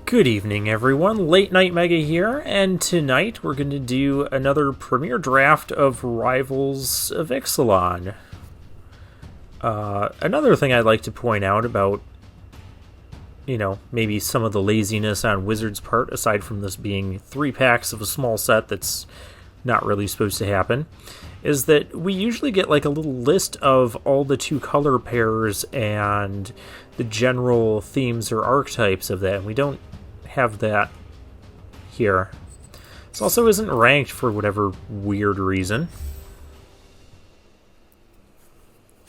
Good evening, everyone. Late Night Mega here, and tonight we're going to do another premiere draft of Rivals of Ixalan. Another thing I'd like to point out about, maybe some of the laziness on Wizards' part, aside from this being 3 packs of a small set that's not really supposed to happen, is that we usually get like a little list of all the 2 color pairs and the general themes or archetypes of that, and we don't have that here. This also isn't ranked for whatever weird reason.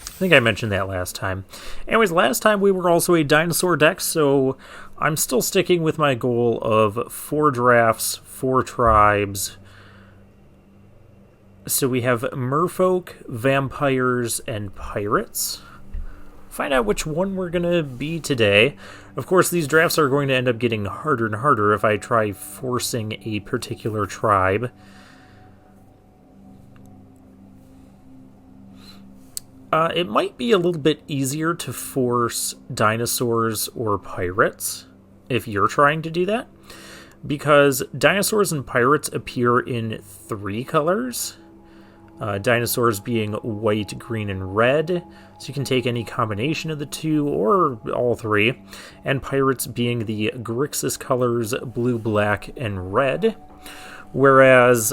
I think I mentioned that last time. Anyways, last time we were also a dinosaur deck, so I'm still sticking with my goal of 4 drafts, 4 tribes. So we have merfolk, vampires, and pirates. Find out which one we're going to be today. Of course, these drafts are going to end up getting harder and harder if I try forcing a particular tribe. It might be a little bit easier to force dinosaurs or pirates if you're trying to do that, because dinosaurs and pirates appear in 3 colors. Dinosaurs being white, green, and red, so you can take any combination of the 2 or all 3, and pirates being the Grixis colors blue, black, and red, whereas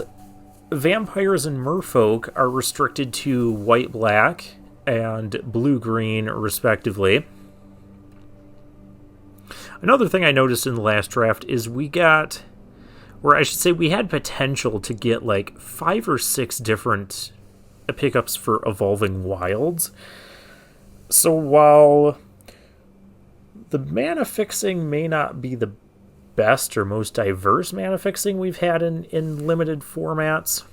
vampires and merfolk are restricted to white, black, and blue, green, respectively. Another thing I noticed in the last draft is we had potential to get like 5 or 6 different pickups for Evolving Wilds. So while the mana fixing may not be the best or most diverse mana fixing we've had in limited formats,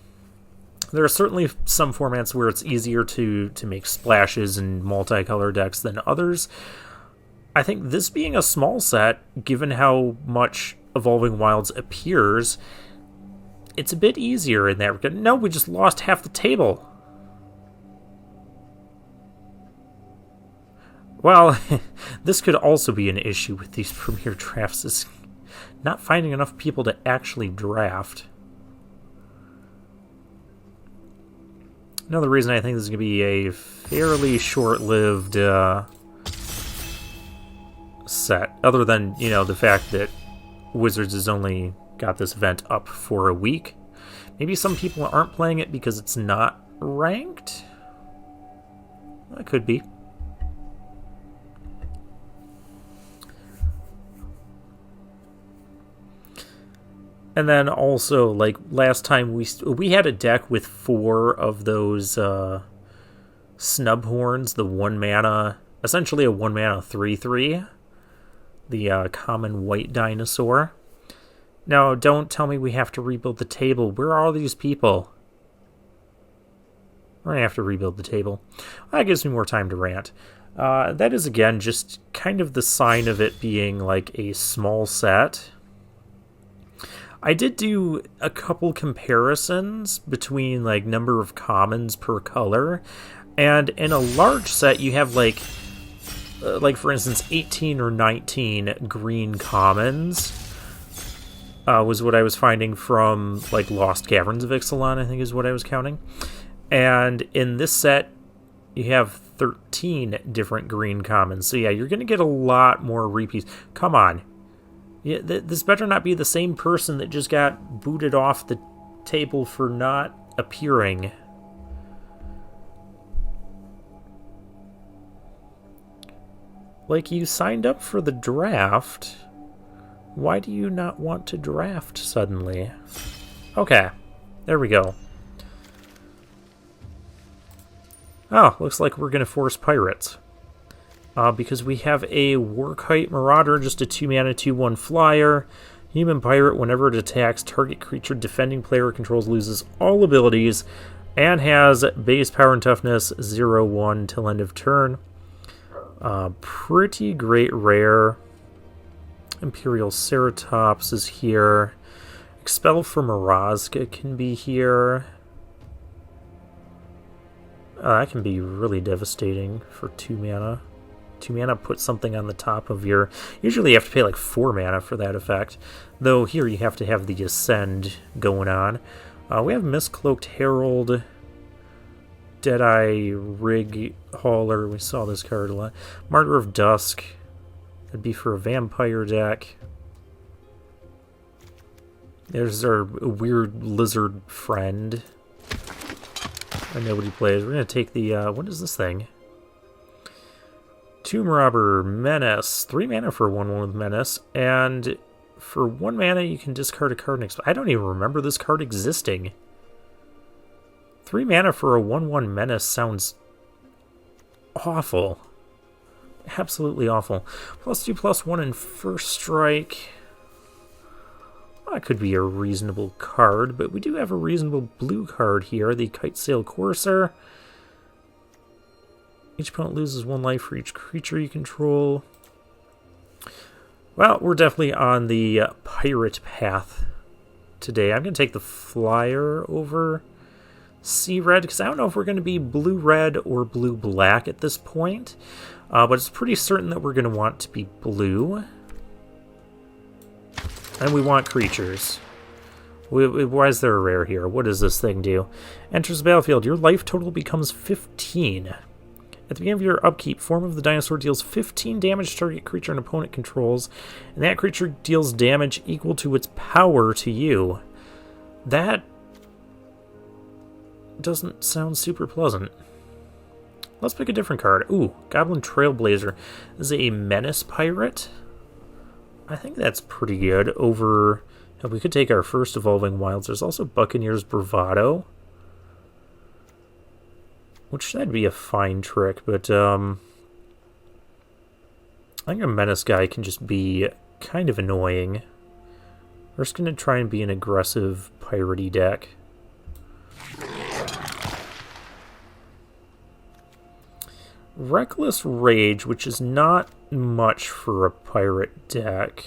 there are certainly some formats where it's easier to make splashes and multicolor decks than others. I think this being a small set, given how much Evolving Wilds appears, it's a bit easier in that regard. No, we just lost half the table. Well, this could also be an issue with these premiere drafts, is not finding enough people to actually draft. Another reason I think this is going to be a fairly short-lived set, other than, the fact that Wizards has only got this event up for a week. Maybe some people aren't playing it because it's not ranked? That could be. And then also, like last time, we had a deck with 4 of those snub horns, the 1 mana, essentially a 1 mana 3/3. The common white dinosaur. Now, don't tell me we have to rebuild the table. Where are all these people? We're going to have to rebuild the table. That gives me more time to rant. That is, again, just kind of the sign of it being like a small set. I did do a couple comparisons between like number of commons per color. And in a large set, you have like for instance, 18 or 19 green commons was what I was finding from like Lost Caverns of Ixalan, I think is what I was counting. And in this set, you have 13 different green commons. So yeah, you're going to get a lot more repeats. Come on. Yeah, this better not be the same person that just got booted off the table for not appearing. Like, you signed up for the draft. Why do you not want to draft suddenly? Okay, there we go. Oh, looks like we're going to force pirates. Because we have a Warkite Marauder, just a 2-mana 2/1 flyer. Human pirate, whenever it attacks, target creature defending player controls loses all abilities, and has base power and toughness 0/1 till end of turn. Pretty great rare. Imperial Ceratops is here. Expel for Mirazga can be here. That can be really devastating for 2 mana. 2 mana, put something on the top of your... Usually you have to pay like 4 mana for that effect, though here you have to have the Ascend going on. We have Mist-Cloaked Herald, Deadeye Rig Hauler, we saw this card a lot. Martyr of Dusk, that'd be for a vampire deck. There's our weird lizard friend that nobody plays. We're going to take the, what is this thing? Tomb Robber, Menace. 3 mana for 1/1 with Menace. And for 1 mana, you can discard a card next. I don't even remember this card existing. 3 mana for a 1/1 Menace sounds awful. Absolutely awful. +2/+1 in first strike. That could be a reasonable card, but we do have a reasonable blue card here, the Kitesail Courser. Each opponent loses 1 life for each creature you control. Well, we're definitely on the pirate path today. I'm going to take the flyer over Sea Red, because I don't know if we're going to be blue-red or blue-black at this point, but it's pretty certain that we're going to want to be blue. And we want creatures. Why is there a rare here? What does this thing do? Enters the battlefield. Your life total becomes 15. At the beginning of your upkeep, Form of the Dinosaur deals 15 damage to target creature an opponent controls, and that creature deals damage equal to its power to you. That doesn't sound super pleasant. Let's pick a different card. Ooh, Goblin Trailblazer. This is a Menace Pirate. I think that's pretty good. Over, we could take our first Evolving Wilds. There's also Buccaneer's Bravado, which should be a fine trick, but I think a Menace guy can just be kind of annoying. We're just going to try and be an aggressive piratey deck. Reckless Rage, which is not much for a pirate deck.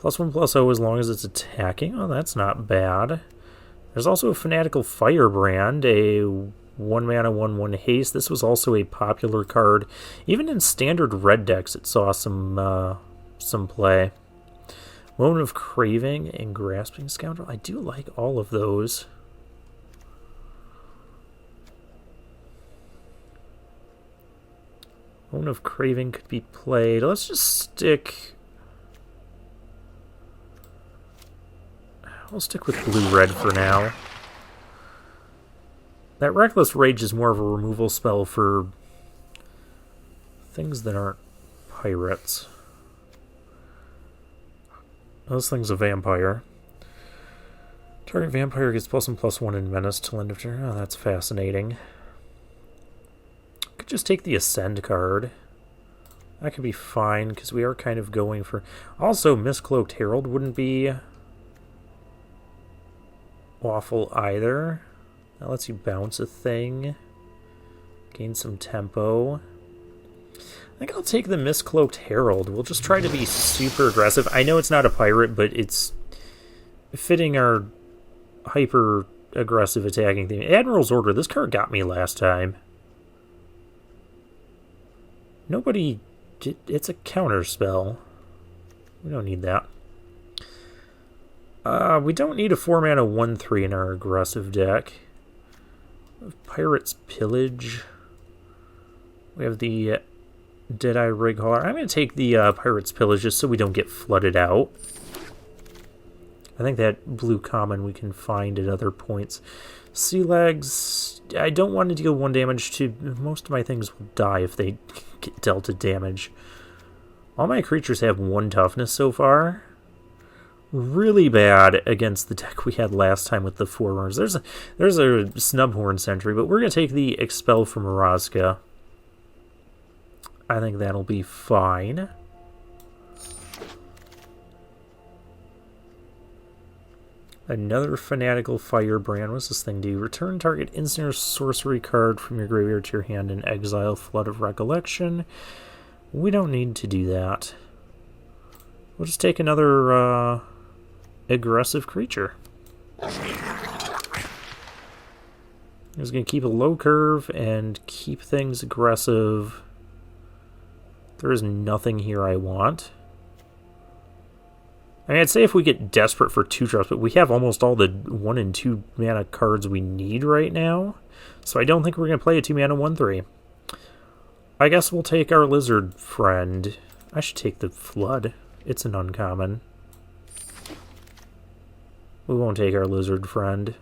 +1/+0 as long as it's attacking. Oh, that's not bad. There's also a Fanatical Firebrand, a 1 mana 1/1 haste. This was also a popular card. Even in standard red decks, it saw some play. Moment of Craving and Grasping Scoundrel. I do like all of those. Moment of Craving could be played. Let's just stick... We'll stick with blue-red for now. That Reckless Rage is more of a removal spell for things that aren't pirates. This thing's a vampire. Target vampire gets +1/+1 in Menace till end of turn. Oh, that's fascinating. Could just take the Ascend card. That could be fine, because we are kind of going for... Also, Mist-Cloaked Herald wouldn't be awful either. That lets you bounce a thing. Gain some tempo. I think I'll take the Mist-Cloaked Herald. We'll just try to be super aggressive. I know it's not a pirate, but it's fitting our hyper-aggressive attacking theme. Admiral's Order. This card got me last time. Nobody... It's a counter spell. We don't need that. We don't need a 4 mana 1/3 in our aggressive deck. We have Pirate's Pillage. We have the Deadeye Rig Hauler. I'm going to take the Pirate's Pillage just so we don't get flooded out. I think that blue common we can find at other points. Sea Legs. I don't want to deal 1 damage to... Most of my things will die if they get dealt a damage. All my creatures have 1 toughness so far. Really bad against the deck we had last time with the Forerunners. There's a Snubhorn Sentry, but we're going to take the Expel from Mrazka. I think that'll be fine. Another Fanatical Firebrand. What's this thing do? Return target instant or sorcery card from your graveyard to your hand and exile Flood of Recollection. We don't need to do that. We'll just take another aggressive creature. just going to keep a low curve and keep things aggressive. There is nothing here I want. I mean, I'd say if we get desperate for 2-drops, but we have almost all the 1 and 2 mana cards we need right now. So I don't think we're going to play a 2-mana 1/3. I guess we'll take our lizard friend. I should take the flood. It's an uncommon. We won't take our lizard friend.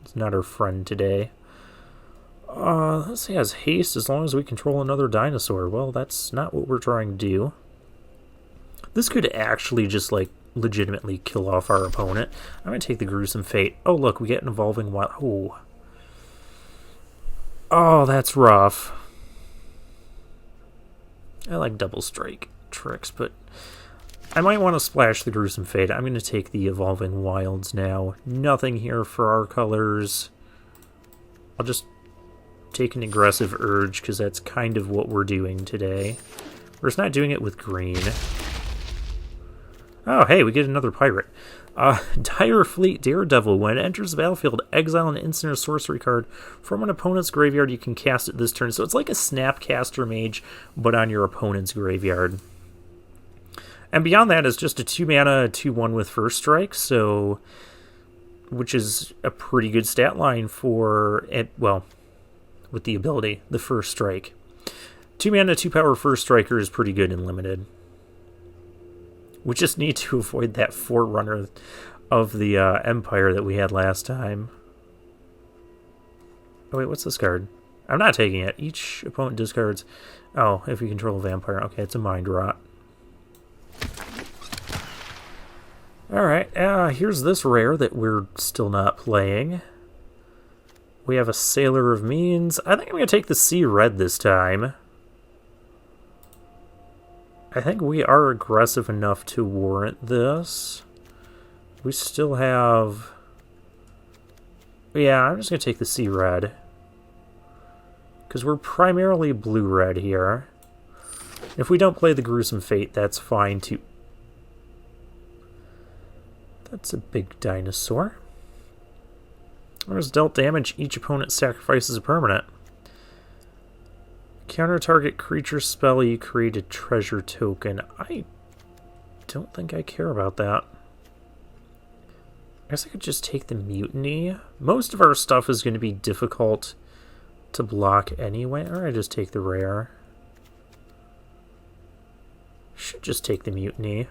It's not our friend today. Let's see, has haste as long as we control another dinosaur. Well, that's not what we're trying to do. This could actually just, like, legitimately kill off our opponent. I'm going to take the Gruesome Fate. Oh, look, we get an Evolving Wild. Oh. Oh, that's rough. I like double strike tricks, but I might want to splash the Gruesome Fate. I'm going to take the Evolving Wilds now. Nothing here for our colors. I'll just take an aggressive Urge, because that's kind of what we're doing today. We're just not doing it with green. Oh, hey, we get another pirate. Dire Fleet Daredevil. When it enters the battlefield, exile an instant or sorcery card from an opponent's graveyard. You can cast it this turn. So it's like a Snapcaster Mage, but on your opponent's graveyard. And beyond that is just a 2-mana 2/1 with First Strike, so which is a pretty good stat line for it. Well, with the ability, the First Strike. 2-mana 2-power First Striker is pretty good in Limited. We just need to avoid that Forerunner of the Empire that we had last time. Oh wait, what's this card? I'm not taking it. Each opponent discards... Oh, if you control a vampire. Okay, it's a Mind Rot. Alright, here's this rare that we're still not playing. We have a Sailor of Means. I think I'm going to take the Sea Red this time. I think we are aggressive enough to warrant this. We still have... Yeah, I'm just going to take the Sea Red. Because we're primarily blue-red here. If we don't play the Gruesome Fate, that's fine too. That's a big dinosaur. There's dealt damage. Each opponent sacrifices a permanent. Counter target creature spell, you create a treasure token. I don't think I care about that. I guess I could just take the Mutiny. Most of our stuff is going to be difficult to block anyway. Or I just take the rare. Should just take the Mutiny.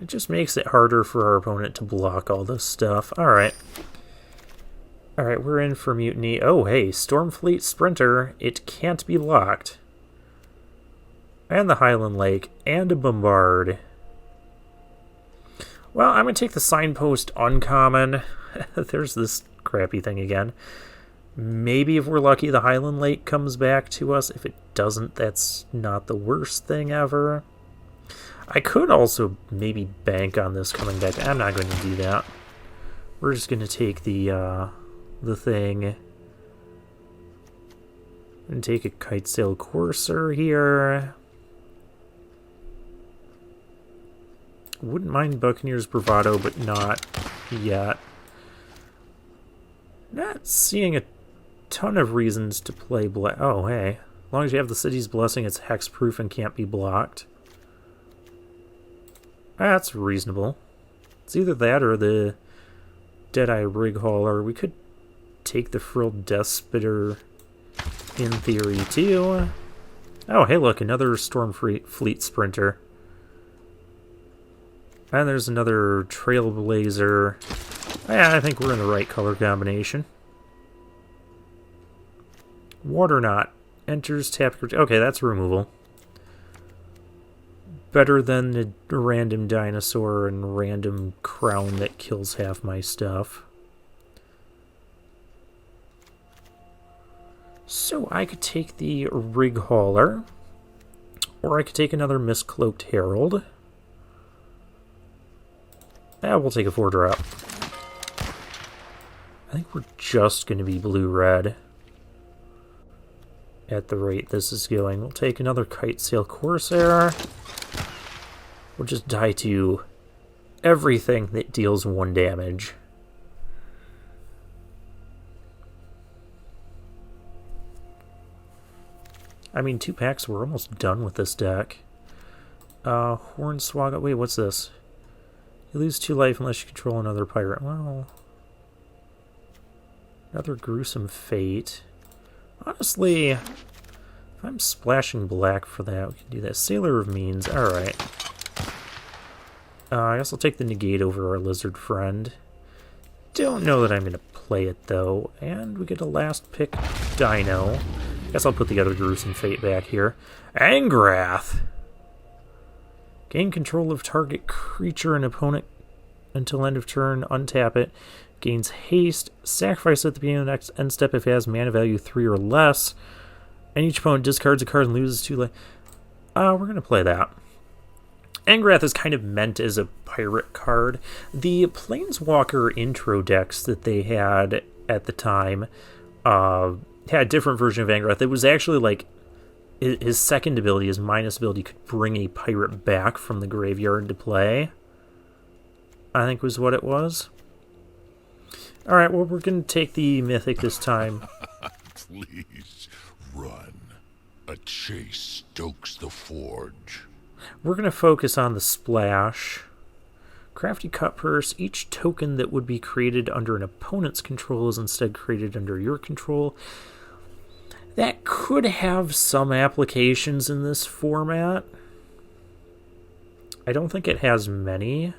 It just makes it harder for our opponent to block all this stuff. Alright. Alright, we're in for Mutiny. Oh, hey, Stormfleet Sprinter. It can't be locked. And the Highland Lake. And a Bombard. Well, I'm going to take the Signpost Uncommon. There's this crappy thing again. Maybe if we're lucky, the Highland Lake comes back to us. If it doesn't, that's not the worst thing ever. I could also maybe bank on this coming back. I'm not going to do that. We're just going to take the thing. And take a Kitesail Courser here. Wouldn't mind Buccaneer's Bravado, but not yet. Not seeing a ton of reasons to play oh, hey. As long as you have the City's Blessing, it's hexproof and can't be blocked. That's reasonable. It's either that or the Deadeye Rig Hauler. We could take the Frilled Death Spitter in theory, too. Oh, hey, look, another Stormfleet Sprinter. And there's another Trailblazer. Yeah, I think we're in the right color combination. Waterknot. Enters, tap... Okay, that's removal. Better than the random dinosaur and random crown that kills half my stuff. So I could take the Rig Hauler. Or I could take another Mistcloaked Herald. Yeah, we'll take a 4-drop. I think we're just going to be blue-red. At the rate this is going. We'll take another Kitesail Corsair. We'll just die to everything that deals 1 damage. I mean, 2 packs, we're almost done with this deck. Hornswoggle, wait, what's this? You lose 2 life unless you control another pirate. Well, another gruesome fate. Honestly, if I'm splashing black for that, we can do that. Sailor of Means, alright. I guess I'll take the negate over our lizard friend. Don't know that I'm going to play it, though. And we get a last pick dino. Guess I'll put the other gruesome fate back here. Angrath! Gain control of target creature and opponent until end of turn. Untap it. Gains haste. Sacrifice at the beginning of the next end step if it has mana value 3 or less. And each opponent discards a card and loses 2 life. We're going to play that. Angrath is kind of meant as a pirate card. The Planeswalker intro decks that they had at the time had a different version of Angrath. It was actually like his second ability, his minus ability, could bring a pirate back from the graveyard to play. I think was what it was. Alright, well, we're going to take the Mythic this time. Please, run. A chase stokes the forge. We're going to focus on the splash. Crafty Cut Purse. Each token that would be created under an opponent's control is instead created under your control. That could have some applications in this format. I don't think it has many.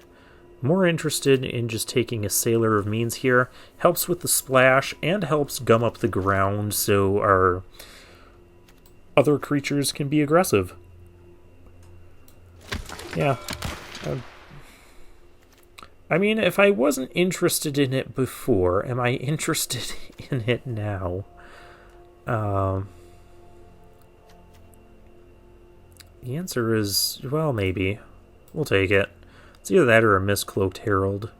More interested in just taking a Sailor of Means here. Helps with the splash and helps gum up the ground so our other creatures can be aggressive. Yeah. I mean, if I wasn't interested in it before, am I interested in it now? The answer is, well, maybe. We'll take it. It's either that or a Miscloaked Herald.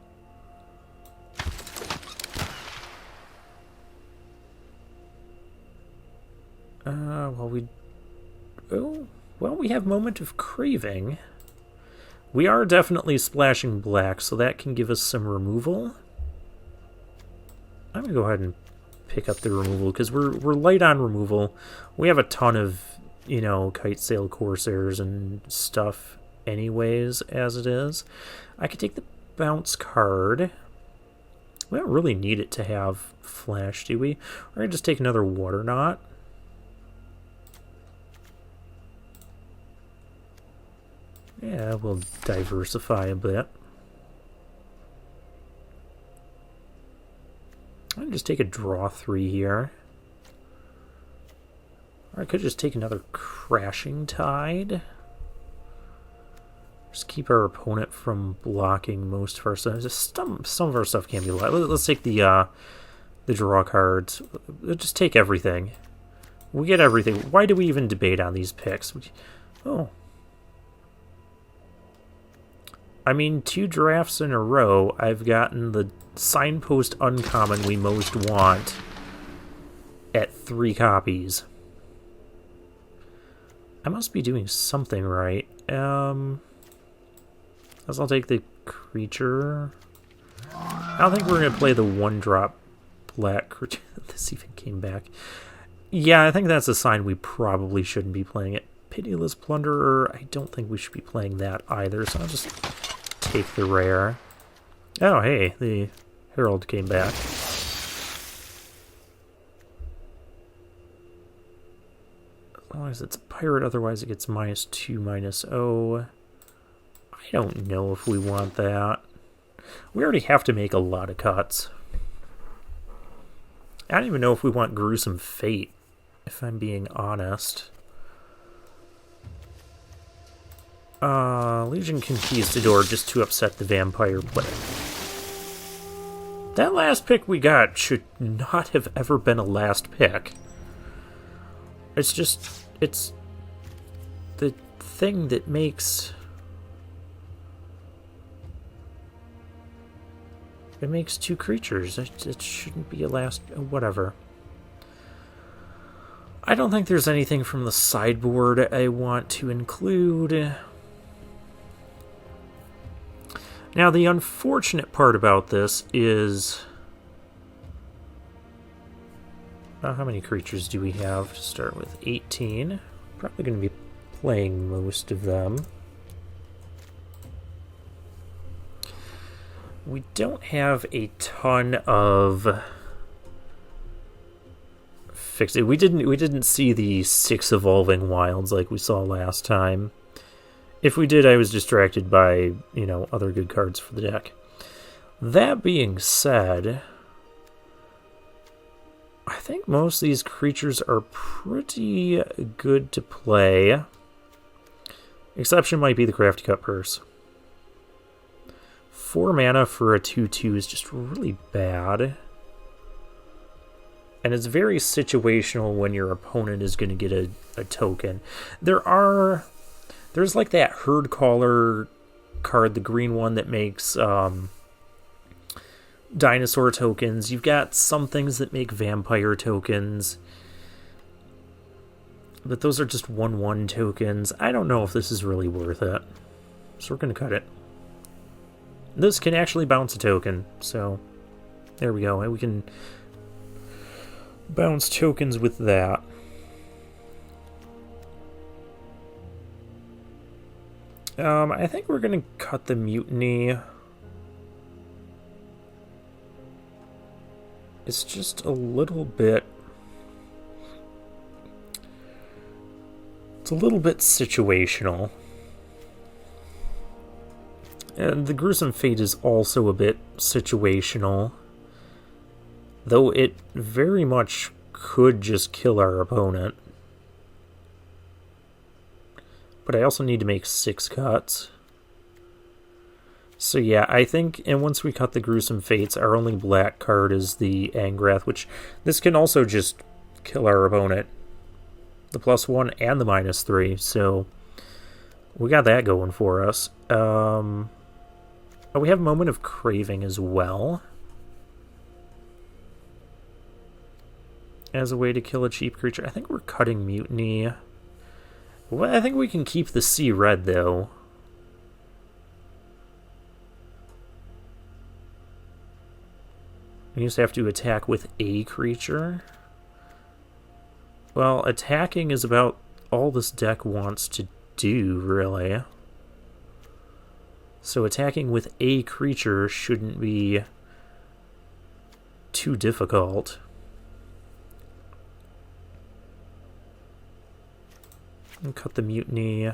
Well, we have Moment of Craving. We are definitely splashing black, so that can give us some removal. I'm going to go ahead and pick up the removal, because we're light on removal. We have a ton of, Kite Sail Corsairs and stuff anyways, as it is. I could take the bounce card. We don't really need it to have flash, do we? We're going to just take another Water Knot. Yeah, we'll diversify a bit. I can just take a draw 3 here. Or I could just take another Crashing Tide. Just keep our opponent from blocking most of our stuff. Just some of our stuff can't be blocked. Let's take the draw cards. Just take everything. We get everything. Why do we even debate on these picks? Oh. I mean, 2 drafts in a row, I've gotten the Signpost uncommon we most want at 3 copies. I must be doing something right. I'll take the creature. I don't think we're going to play the 1-drop black creature. This even came back. Yeah, I think that's a sign we probably shouldn't be playing it. Pitiless Plunderer, I don't think we should be playing that either, so I'll just take the rare. Oh, hey, the Herald came back. As long as it's a pirate, otherwise it gets -2, -0. I don't know if we want that. We already have to make a lot of cuts. I don't even know if we want Gruesome Fate, if I'm being honest. Legion Conquistador just to upset the vampire play. That last pick we got should not have ever been a last pick. It's just, it's the thing that makes... It makes 2 creatures. It shouldn't be a last... Whatever. I don't think there's anything from the sideboard I want to include. Now, the unfortunate part about this is... how many creatures do we have to start with? 18. Probably going to be playing most of them. We don't have a ton of fixing. We didn't see the 6 evolving wilds like we saw last time. If we did, I was distracted by, other good cards for the deck. That being said, I think most of these creatures are pretty good to play. Exception might be the Crafty Cut Purse. 4 mana for a 2/2 is just really bad. And it's very situational when your opponent is going to get a token. There's like that Herd Caller card, the green one that makes dinosaur tokens. You've got some things that make vampire tokens. But those are just 1/1 tokens. I don't know if this is really worth it. So we're going to cut it. This can actually bounce a token, so there we go. We can bounce tokens with that. I think we're going to cut the Mutiny. It's just a little bit... It's a little bit situational. And the Gruesome Fate is also a bit situational. Though it very much could just kill our opponent. But I also need to make 6 cuts. So yeah, I think, and once we cut the Gruesome Fates, our only black card is the Angrath, which this can also just kill our opponent. The +1 and the -3, so we got that going for us. Oh, we have Moment of Craving as well. As a way to kill a cheap creature. I think we're cutting Mutiny. Well, I think we can keep the Sea Red, though. We just have to attack with a creature. Well, attacking is about all this deck wants to do, really. So attacking with a creature shouldn't be too difficult. And cut the Mutiny.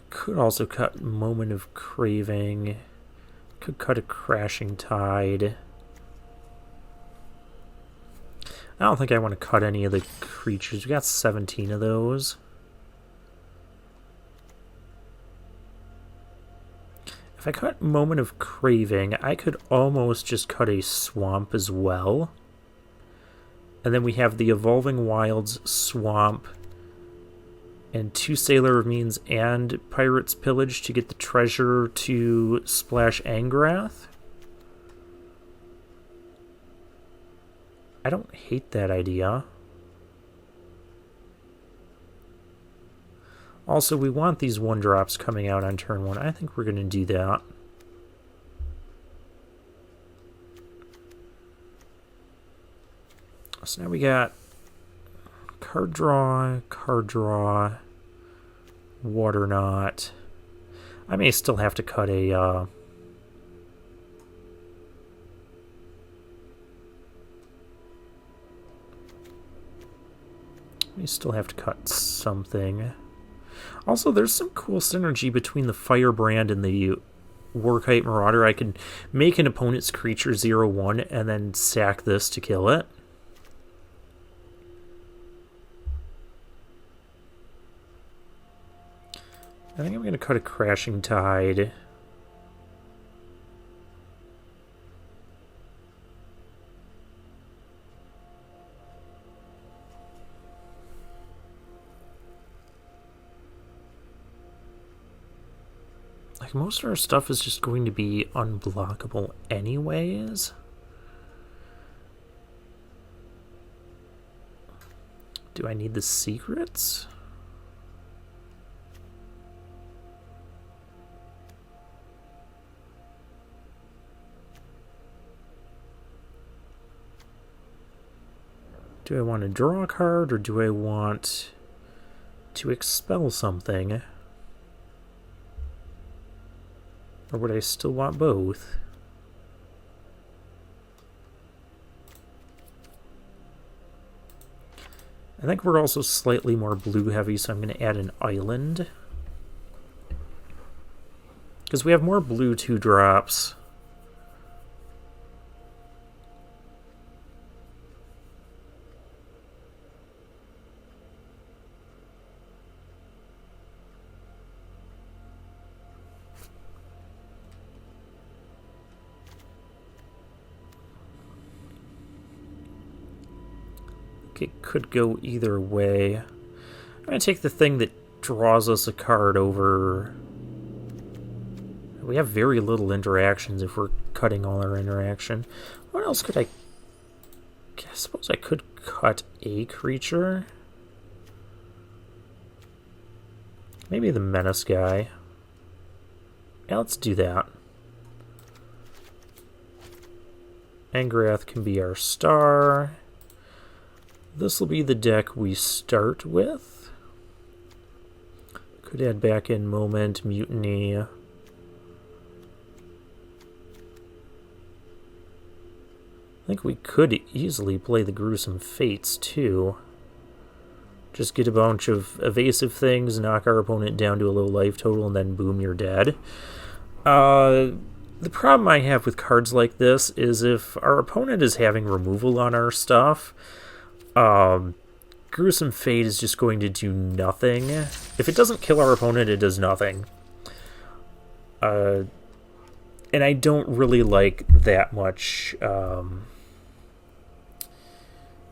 Could also cut Moment of Craving. Could cut a Crashing Tide. I don't think I want to cut any of the creatures. We got 17 of those. If I cut Moment of Craving, I could almost just cut a Swamp as well. And then we have the Evolving Wilds, Swamp, and 2 Sailor of Means and Pirate's Pillage to get the treasure to splash Angrath. I don't hate that idea. Also, we want these 1-drops coming out on turn 1. I think we're going to do that. So now we got card draw, Water Knot. I may still have to cut a... We still have to cut something. Also, there's some cool synergy between the Firebrand and the Warkite Marauder. I can make an opponent's creature 0/1 and then sack this to kill it. I think I'm going to cut a Crashing Tide. Like, most of our stuff is just going to be unblockable anyways. Do I need the secrets? Do I want to draw a card, or do I want to expel something? Or would I still want both? I think we're also slightly more blue heavy, so I'm going to add an island. Because we have more blue 2-drops. It could go either way. I'm going to take the thing that draws us a card over. We have very little interactions if we're cutting all our interaction. What else could I suppose I could cut a creature. Maybe the Menace guy. Yeah, let's do that. Angrath can be our star. This will be the deck we start with. Could add back in Moment, Mutiny. I think we could easily play the Gruesome Fates, too. Just get a bunch of evasive things, knock our opponent down to a low life total, and then boom, you're dead. The problem I have with cards like this is if our opponent is having removal on our stuff, Gruesome Fate is just going to do nothing. If it doesn't kill our opponent, it does nothing. And I don't really like that much,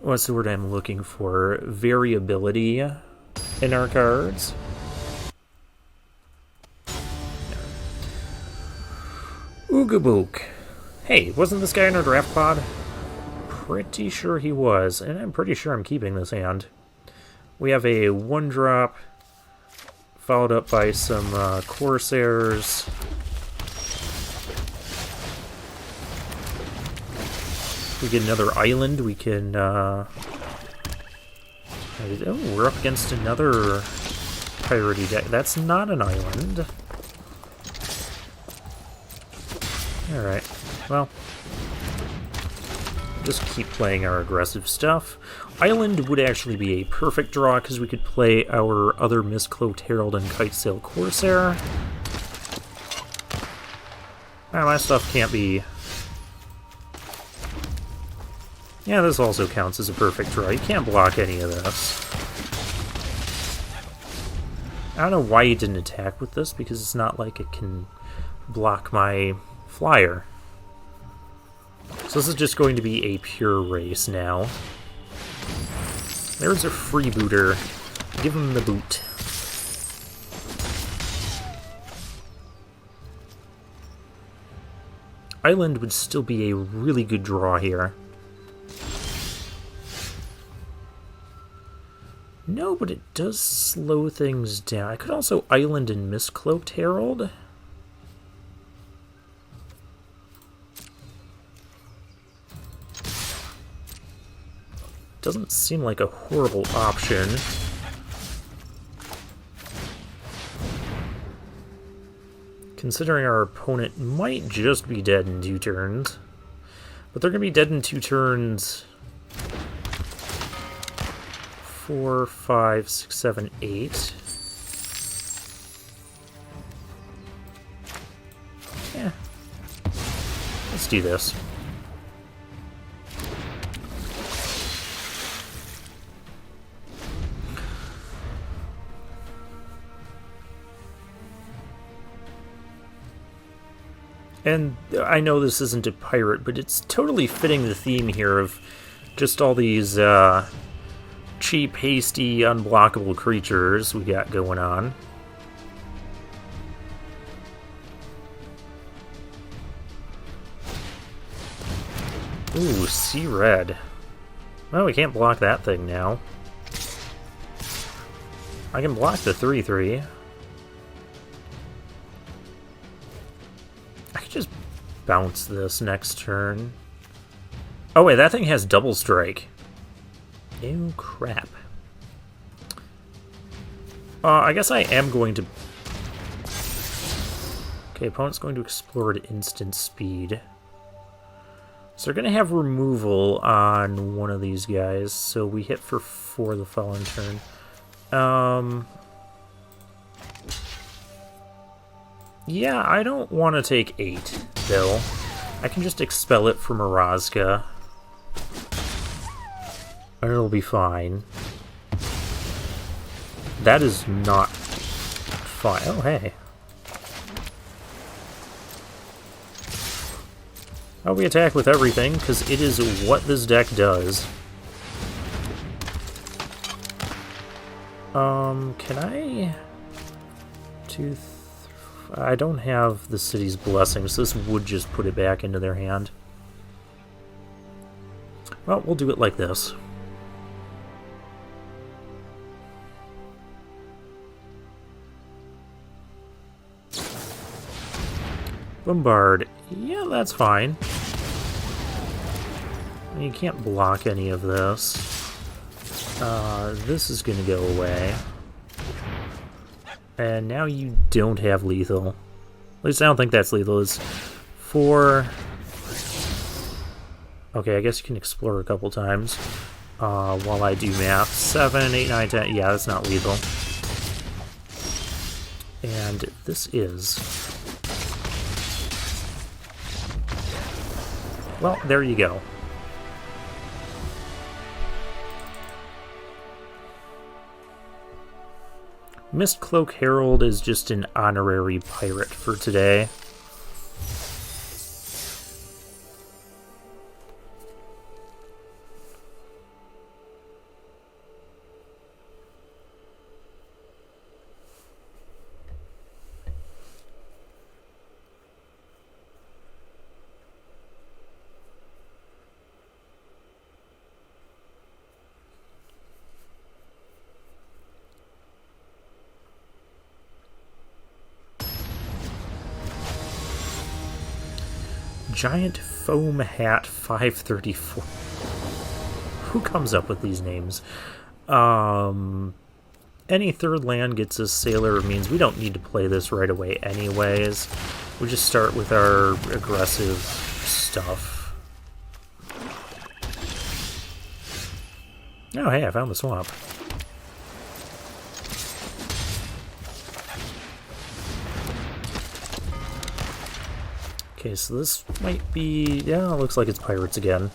what's the word I'm looking for? Variability in our cards. Oogabook. Hey, wasn't this guy in our draft pod? Pretty sure he was, and I'm pretty sure I'm keeping this hand. We have a 1-drop, followed up by some Corsairs. If we get another island, we can... oh, we're up against another piratey deck. That's not an island. Alright, well... just keep playing our aggressive stuff. Island would actually be a perfect draw because we could play our other Mistcloaked Herald and Kitesail Corsair. My stuff can't be... yeah, this also counts as a perfect draw. You can't block any of this. I don't know why he didn't attack with this, because it's not like it can block my flyer. So this is just going to be a pure race now. There's a freebooter. Give him the boot. Island would still be a really good draw here. No, but it does slow things down. I could also Island and Mistcloaked Herald. Doesn't seem like a horrible option. Considering our opponent might just be dead in 2 turns. But they're going to be dead in 2 turns. 4, 5, 6, 7, 8. Yeah. Let's do this. And I know this isn't a pirate, but it's totally fitting the theme here of just all these cheap, hasty, unblockable creatures we got going on. Ooh, Sea Red. Well, we can't block that thing now. I can block the 3/3. I could just bounce this next turn. Oh wait, that thing has double strike. Ew, crap. I guess I am going to... Okay, opponent's going to explore at instant speed. So they're going to have removal on one of these guys, so we hit for 4 the following turn. Yeah, I don't want to take 8, though. I can just expel it from Mirazga. And it'll be fine. That is not fine. Oh, hey. Oh, we attack with everything, because it is what this deck does. Can I... I don't have the city's blessing, so this would just put it back into their hand. Well, we'll do it like this. Bombard. Yeah, that's fine. You can't block any of this. This is going to go away. And now you don't have lethal. At least I don't think that's lethal. It's 4... Okay, I guess you can explore a couple times. While I do math. 7, 8, 9, 10... Yeah, that's not lethal. And this is... Well, there you go. Mistcloak Herald is just an honorary pirate for today. Giant Foam Hat 534. Who comes up with these names? Any third land gets a Sailor means we don't need to play this right away anyways. We just start with our aggressive stuff. Oh hey, I found the swamp. Okay, so this might be... Yeah, it looks like it's pirates again.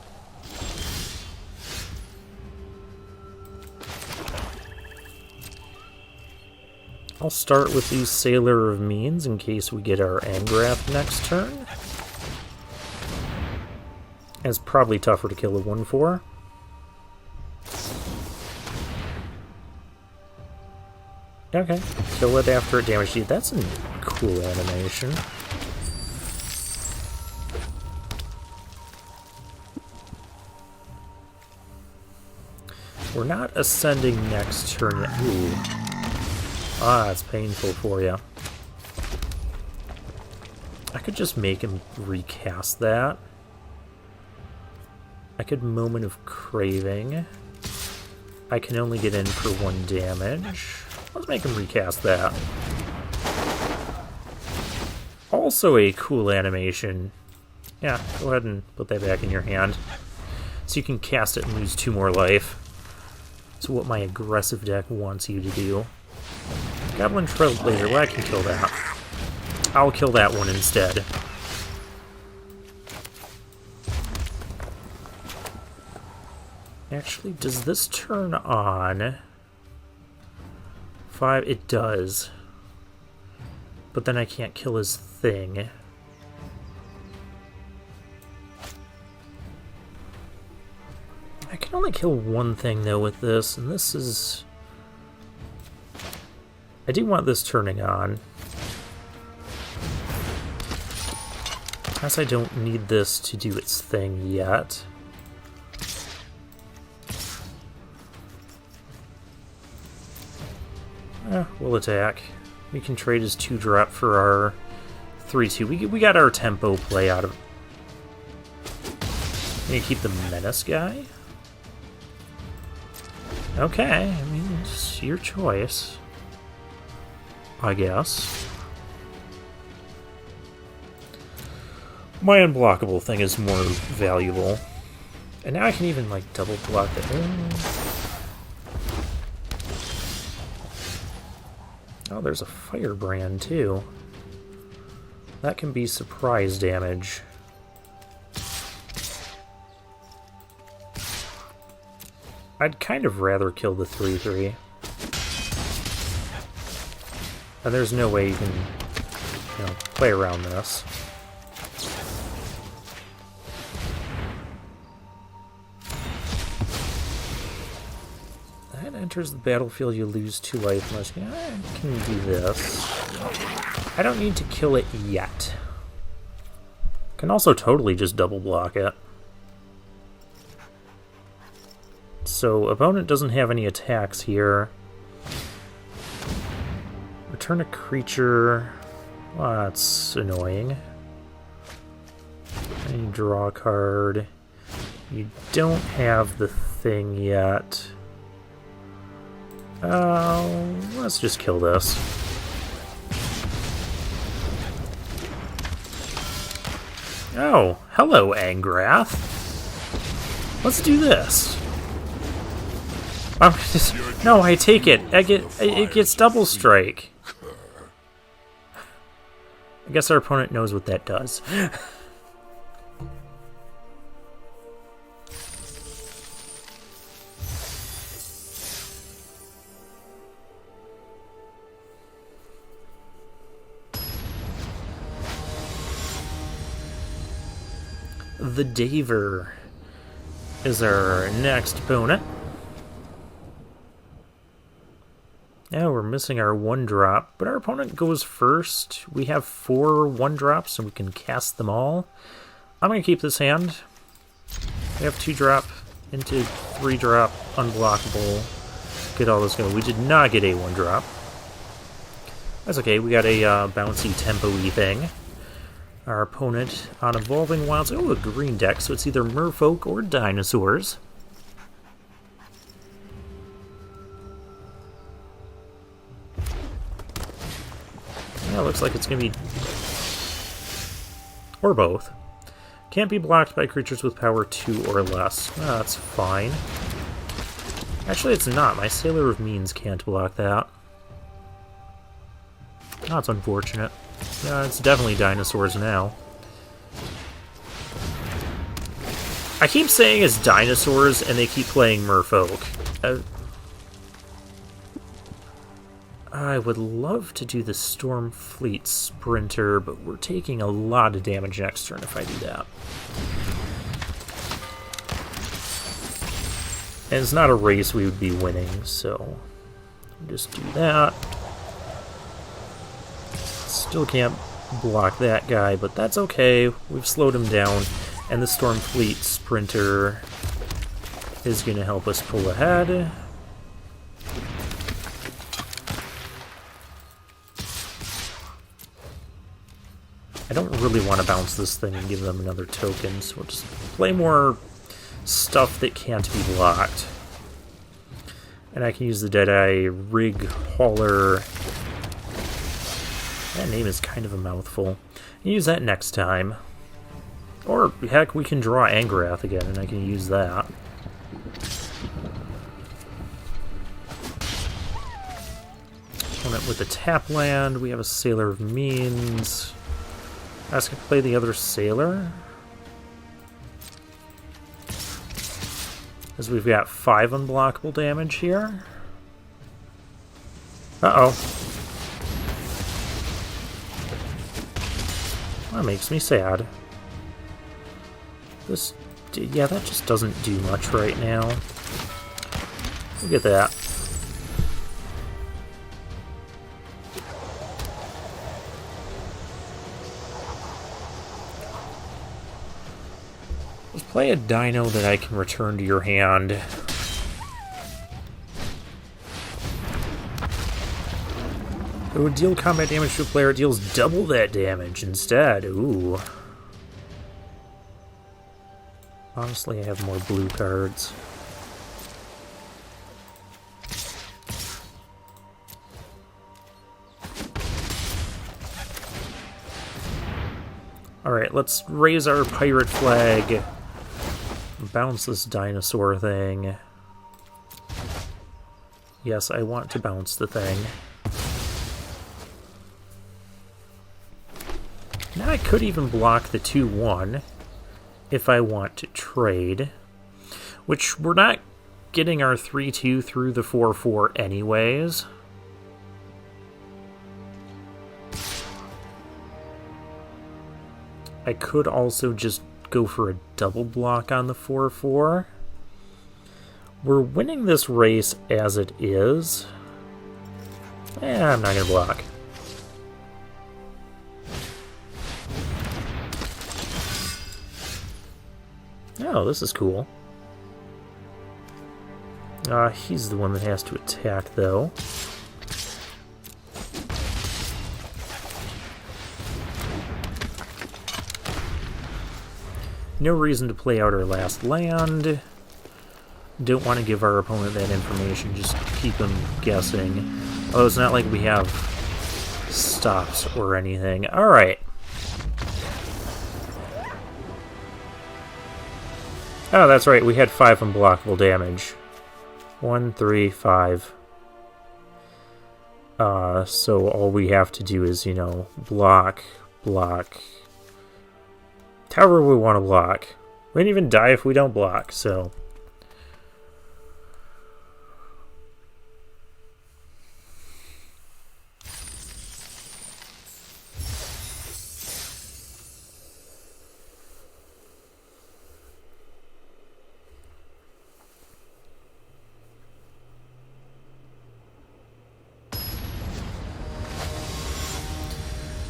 I'll start with these Sailor of Means in case we get our Angrath next turn. It's probably tougher to kill a 1/4. Okay, kill it after it damaged you. That's a cool animation. We're not ascending next turn yet. Ooh. Ah, it's painful for you. I could just make him recast that. I could Moment of Craving. I can only get in for 1 damage. Let's make him recast that. Also a cool animation. Yeah, go ahead and put that back in your hand. So you can cast it and lose 2 more life. That's what my aggressive deck wants you to do. Goblin Trailblazer, well, I can kill that. I'll kill that one instead. Actually, does this turn on? 5, it does. But then I can't kill his thing. I can only kill 1 thing, though, with this, and this is... I do want this turning on. I guess I don't need this to do its thing yet. We'll attack. We can trade his 2-drop for our 3-2. We got our tempo play out of it. Can you keep the menace guy? Okay, I mean, it's your choice, I guess. My unblockable thing is more valuable. And now I can even, like, double block it. Oh, there's a firebrand, too. That can be surprise damage. I'd kind of rather kill the 3-3. And there's no way you can, play around this. That enters the battlefield, you lose 2 life unless I can do this. I don't need to kill it yet. Can also totally just double block it. So, opponent doesn't have any attacks here. Return a creature. Well, that's annoying. And you draw a card. You don't have the thing yet. Let's just kill this. Oh, hello, Angrath. Let's do this. No, I take it. It gets double strike. I guess our opponent knows what that does. The Daver is our next opponent. Yeah, we're missing our 1-drop, but our opponent goes first. We have 4 1-drops, and we can cast them all. I'm going to keep this hand. We have 2-drop into 3-drop, unblockable. Get all this going. We did not get a 1-drop. That's okay, we got a bouncy tempo-y thing. Our opponent on Evolving Wilds, a green deck, so it's either merfolk or dinosaurs. Yeah, looks like it's going to be... or both. Can't be blocked by creatures with power 2 or less. That's fine. Actually, it's not. My Sailor of Means can't block that. That's unfortunate. Yeah, it's definitely dinosaurs now. I keep saying it's dinosaurs, and they keep playing merfolk. I would love to do the Stormfleet Sprinter, but we're taking a lot of damage next turn if I do that. And it's not a race we would be winning, so just do that. Still can't block that guy, but that's okay. We've slowed him down, and the Stormfleet Sprinter is going to help us pull ahead. I don't really want to bounce this thing and give them another token, so we'll just play more stuff that can't be blocked. And I can use the Deadeye Rig Hauler. That name is kind of a mouthful. Use that next time. Or, heck, we can draw Angrath again, and I can use that. Opponent with a tap land. We have a Sailor of Means. I was going to play the other Sailor. Because we've got 5 unblockable damage here. Uh-oh. That makes me sad. This... yeah, that just doesn't do much right now. Look at that. Let's play a dino that I can return to your hand. It would deal combat damage to a player. It deals double that damage instead. Ooh. Honestly, I have more blue cards. Alright, let's raise our pirate flag. Bounce this dinosaur thing. Yes, I want to bounce the thing. Now I could even block the 2-1 if I want to trade. Which, we're not getting our 3-2 through the 4-4 anyways. I could also just go for a double block on the 4-4. We're winning this race as it is. I'm not going to block. Oh, this is cool. He's the one that has to attack, though. No reason to play out our last land. Don't want to give our opponent that information, just keep them guessing. Oh, it's not like we have stops or anything. Alright. Oh, that's right, we had 5 unblockable damage. 1, 3, 5. So all we have to do is, you know, block, block. However we want to block. We don't even die if we don't block, so...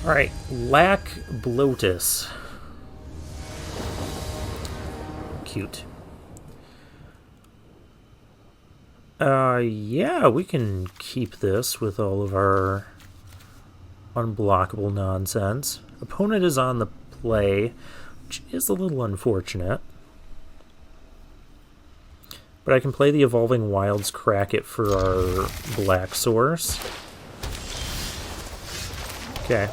Alright, Lack Bloatus. Cute. Yeah, we can keep this with all of our unblockable nonsense. Opponent is on the play, which is a little unfortunate. But I can play the Evolving Wilds, crack it for our black source. Okay.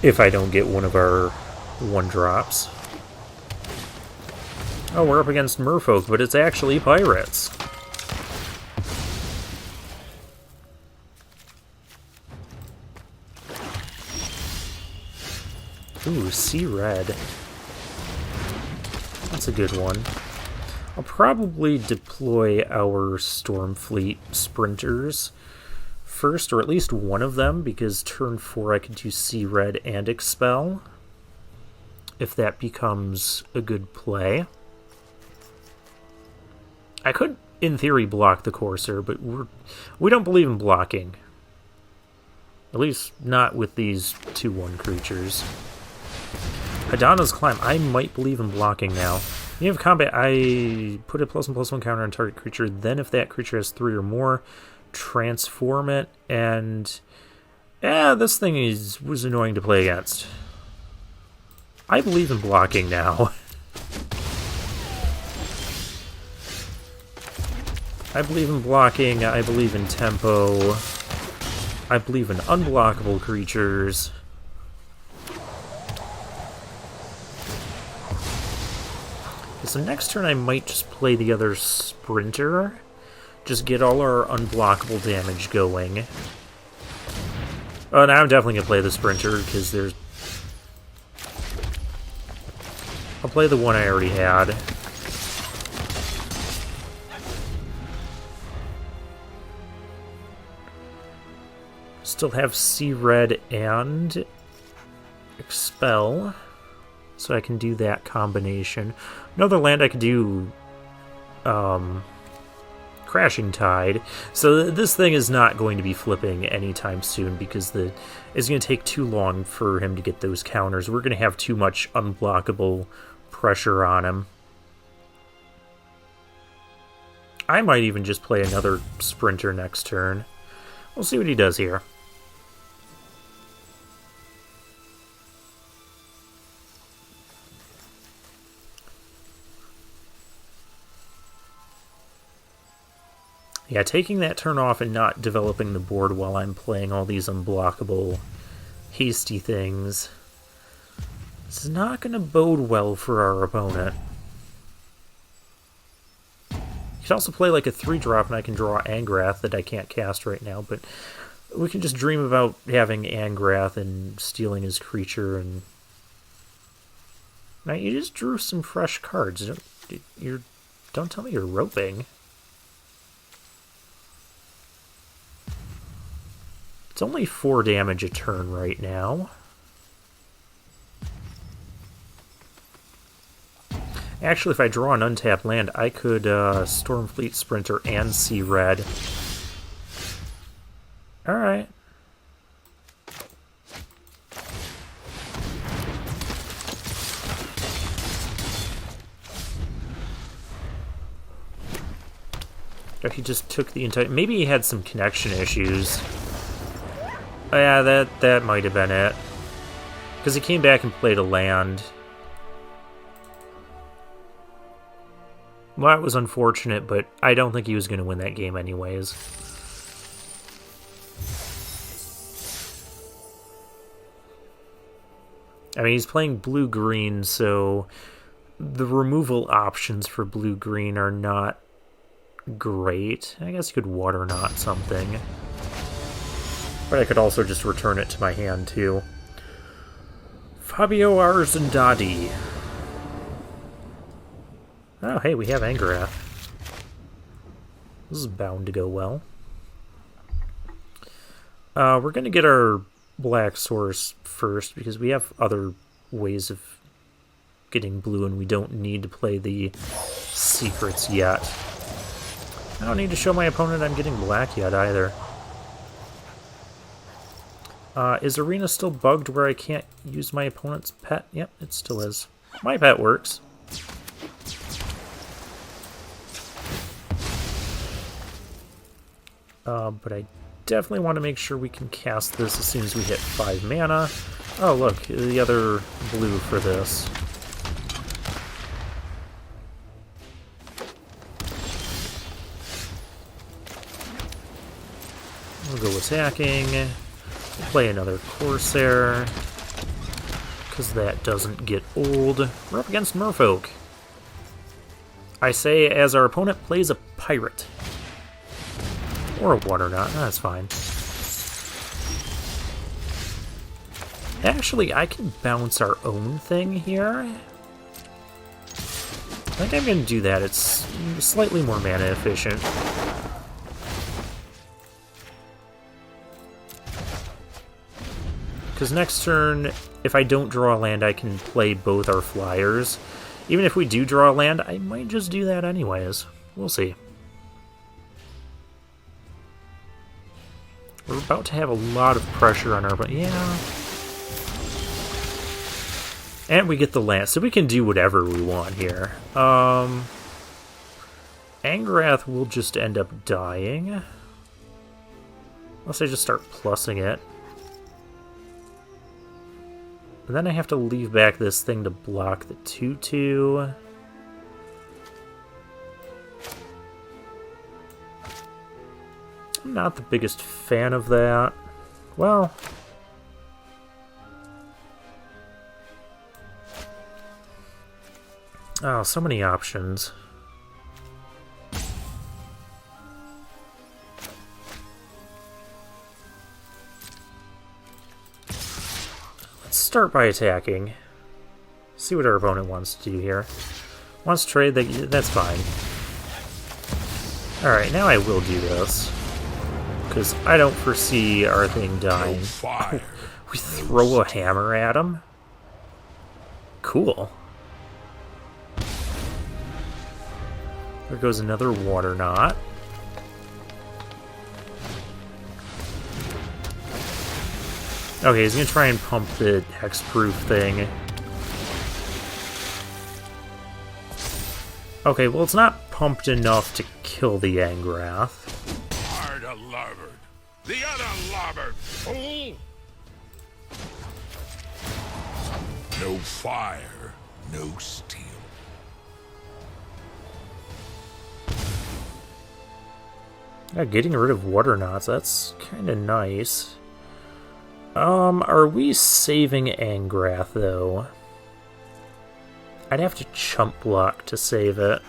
If I don't get one of our 1-drops. Oh, we're up against merfolk, but it's actually pirates. Ooh, Sea Red. That's a good one. I'll probably deploy our Stormfleet sprinters first, or at least one of them, because turn 4 I can do Sea Red and Expel, if that becomes a good play. I could, in theory, block the Courser, but we don't believe in blocking. At least not with these 2-1 creatures. Hadana's Climb. I might believe in blocking now. You have combat, I put a +1/+1 counter on target creature, then if that creature has 3 or more, transform it, and... yeah, this thing was annoying to play against. I believe in blocking now. I believe in blocking, I believe in tempo, I believe in unblockable creatures. So next turn I might just play the other Sprinter. Just get all our unblockable damage going. Oh, now I'm definitely going to play the Sprinter, because there's... I'll play the one I already had. Still have Sea Red and Expel, so I can do that combination. Another land I could do Crashing Tide. So this thing is not going to be flipping anytime soon because it's going to take too long for him to get those counters. We're going to have too much unblockable pressure on him. I might even just play another Sprinter next turn. We'll see what he does here. Yeah, taking that turn off and not developing the board while I'm playing all these unblockable, hasty things, this is not going to bode well for our opponent. You could also play like a 3-drop and I can draw Angrath that I can't cast right now, but we can just dream about having Angrath and stealing his creature. And now you just drew some fresh cards. Don't tell me you're roping. It's only 4 damage a turn right now. Actually, if I draw an untapped land, I could Stormfleet Sprinter and see red. Alright. Or he just took the entire... Maybe he had some connection issues. Oh, yeah, that might have been it. Because he came back and played a land. Well, that was unfortunate, but I don't think he was going to win that game anyways. I mean, he's playing blue-green, so the removal options for blue-green are not great. I guess you could water knot something. But I could also just return it to my hand, too. Fabio Arzandadi. Oh, hey, we have Angrath. This is bound to go well. We're going to get our black source first, because we have other ways of getting blue, and we don't need to play the secrets yet. I don't need to show my opponent I'm getting black yet, either. Is Arena still bugged where I can't use my opponent's pet? Yep, it still is. My pet works. But I definitely want to make sure we can cast this as soon as we hit 5 mana. Oh, look, the other blue for this. We'll go attacking. Play another Corsair, because that doesn't get old. We're up against Merfolk. I say as our opponent plays a pirate. Or a water knot, that's fine. Actually, I can bounce our own thing here. I think I'm going to do that. It's slightly more mana efficient. Because next turn, if I don't draw a land, I can play both our flyers. Even if we do draw a land, I might just do that anyways. We'll see. We're about to have a lot of pressure on our... But yeah. And we get the land, so we can do whatever we want here. Angrath will just end up dying. Unless I just start plussing it. And then I have to leave back this thing to block the 2/2. I'm not the biggest fan of that. Well... Oh, so many options. Start by attacking. See what our opponent wants to do here. Wants to trade, that's fine. Alright, now I will do this. Because I don't foresee our thing dying. We throw a hammer at him? Cool. There goes another water knot. Okay, he's gonna try and pump the hexproof thing. Okay, well it's not pumped enough to kill the Angrath. Hard a larboard. The other larboard, fool! No fire, no steel. Yeah, getting rid of water knots, that's kind of nice. Are we saving Angrath, though? I'd have to chump block to save it.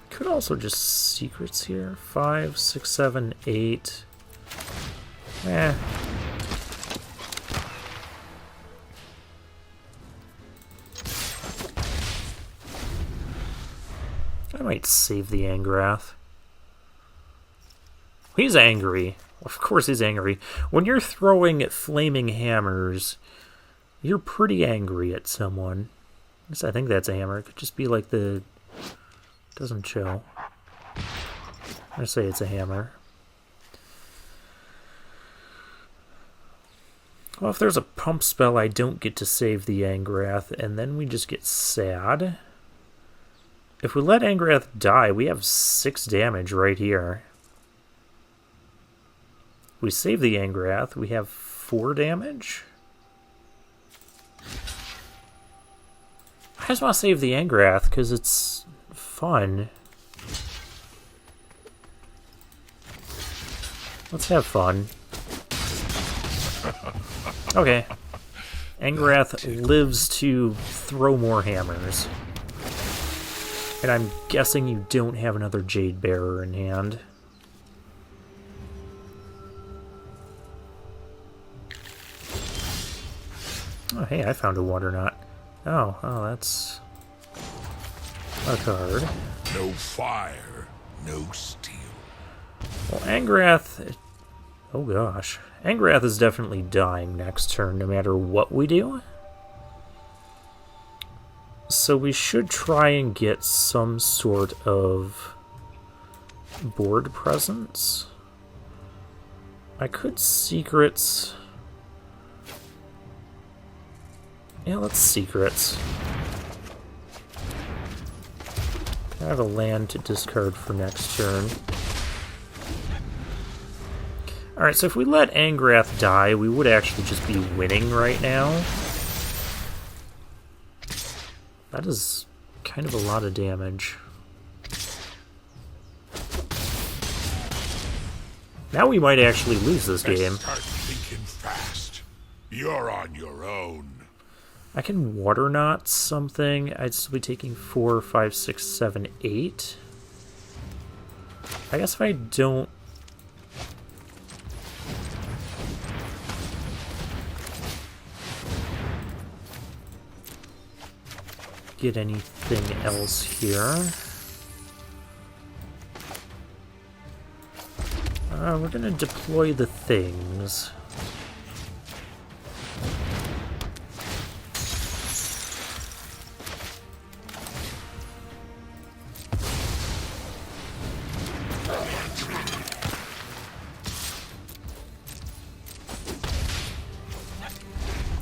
Could also just secrets here. 5, 6, 7, 8. Eh. I might save the Angrath. He's angry. Of course he's angry. When you're throwing flaming hammers, you're pretty angry at someone. I think that's a hammer. It could just be like the... Doesn't show. I say it's a hammer. Well, if there's a pump spell, I don't get to save the Angrath, and then we just get sad. If we let Angrath die, we have 6 damage right here. We save the Angrath, we have 4 damage. I just want to save the Angrath because it's fun. Let's have fun. Okay. Angrath lives to throw more hammers. And I'm guessing you don't have another Jade Bearer in hand. Oh, hey, I found a water knot. Oh, that's a card. No fire, no steel. Well, Angrath... Oh, gosh. Angrath is definitely dying next turn, no matter what we do. So we should try and get some sort of board presence. I could secrets... Yeah, let's secrets. I have a land to discard for next turn. Alright, so if we let Angrath die, we would actually just be winning right now. That is kind of a lot of damage. Now we might actually lose this game. Start thinking fast. You're on your own. I can water knot something. I'd still be taking 4, 5, 6, 7, 8. I guess if I don't... get anything else here. We're gonna deploy the things.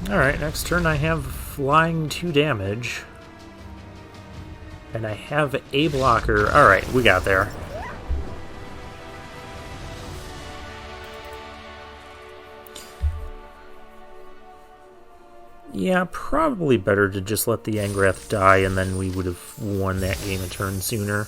Alright, next turn I have flying 2 damage. And I have a blocker. Alright, we got there. Yeah, probably better to just let the Angrath die and then we would have won that game a turn sooner.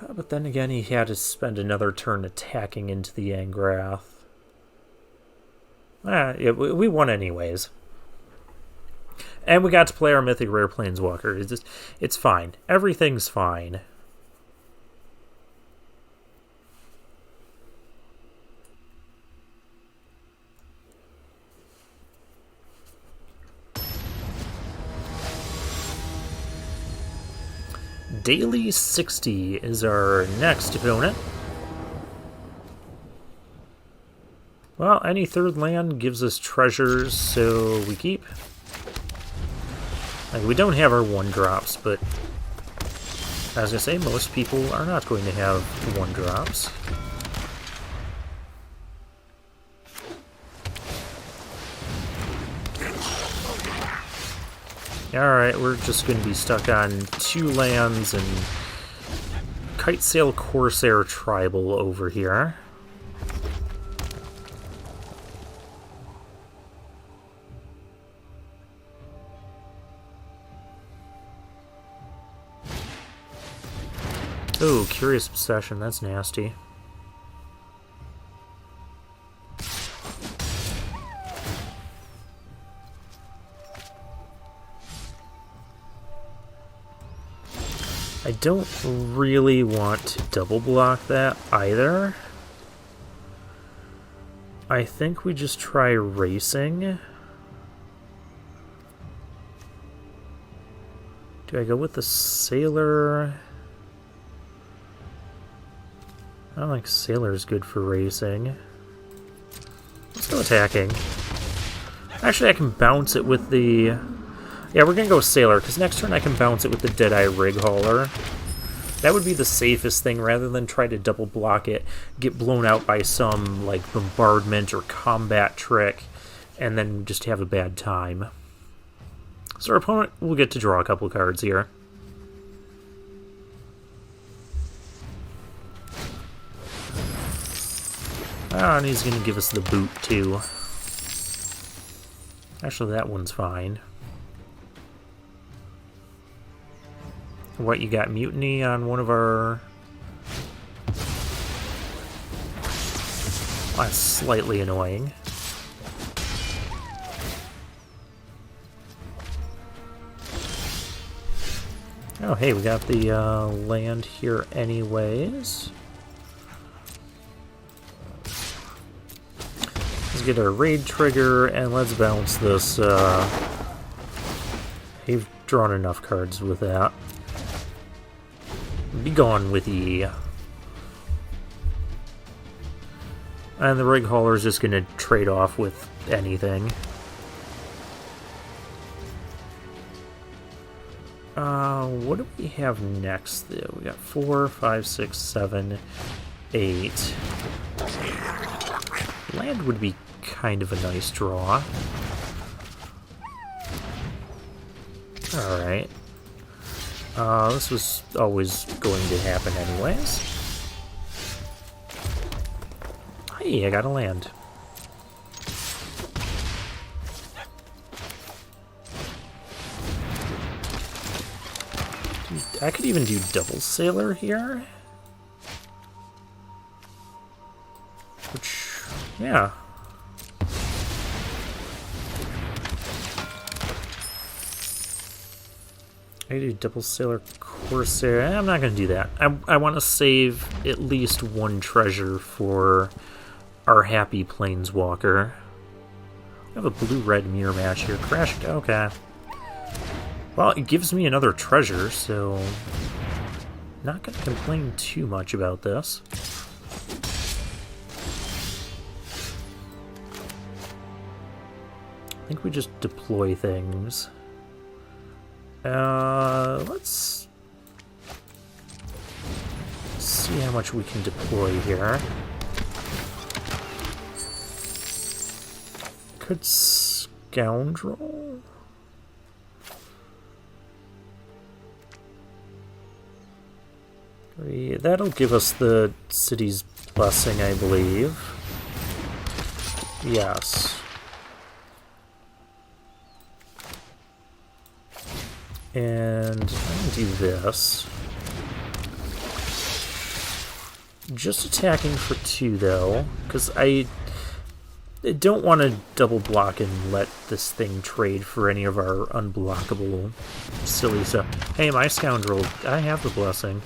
But then again, he had to spend another turn attacking into the Angrath. Yeah, we won anyways. And we got to play our Mythic Rare Planeswalker. It's fine. Everything's fine. Daily 60 is our next opponent. Well, any third land gives us treasures, so we keep. Like, we don't have our 1-drops, but as I say, most people are not going to have 1-drops. Alright, we're just going to be stuck on 2 lands and Kitesail Corsair Tribal over here. Oh, Curious Obsession, that's nasty. I don't really want to double block that either. I think we just try racing. Do I go with the Sailor? I don't think Sailor's good for racing. Let's go attacking. Actually, I can bounce it with the... Yeah, we're going to go Sailor, because next turn I can bounce it with the Deadeye Rig Hauler. That would be the safest thing, rather than try to double block it, get blown out by some, like, bombardment or combat trick, and then just have a bad time. So our opponent will get to draw a couple cards here. Ah, and he's going to give us the boot, too. Actually, that one's fine. What, you got Mutiny on one of our... That's slightly annoying. Oh, hey, we got the land here anyways. Let's get our raid trigger, and let's bounce this. We've drawn enough cards with that. Be gone with ye. And the Rig Hauler is just going to trade off with anything. What do we have next, though? We got 4, 5, 6, 7, 8. Land would be kind of a nice draw. Alright. This was always going to happen anyways. Hey, I got a land. I could even do double Sailor here. Which, yeah. I do double Sailor Corsair. I'm not going to do that. I want to save at least one treasure for our happy Planeswalker. I have a blue-red mirror match here. Crashed. Okay. Well, it gives me another treasure, so not going to complain too much about this. I think we just deploy things. Let's see how much we can deploy here. Could Scoundrel? That'll give us the city's blessing, I believe. Yes. And I'm going to do this. Just attacking for 2, though, because I don't want to double block and let this thing trade for any of our unblockable silly stuff. Hey, my Scoundrel, I have the blessing.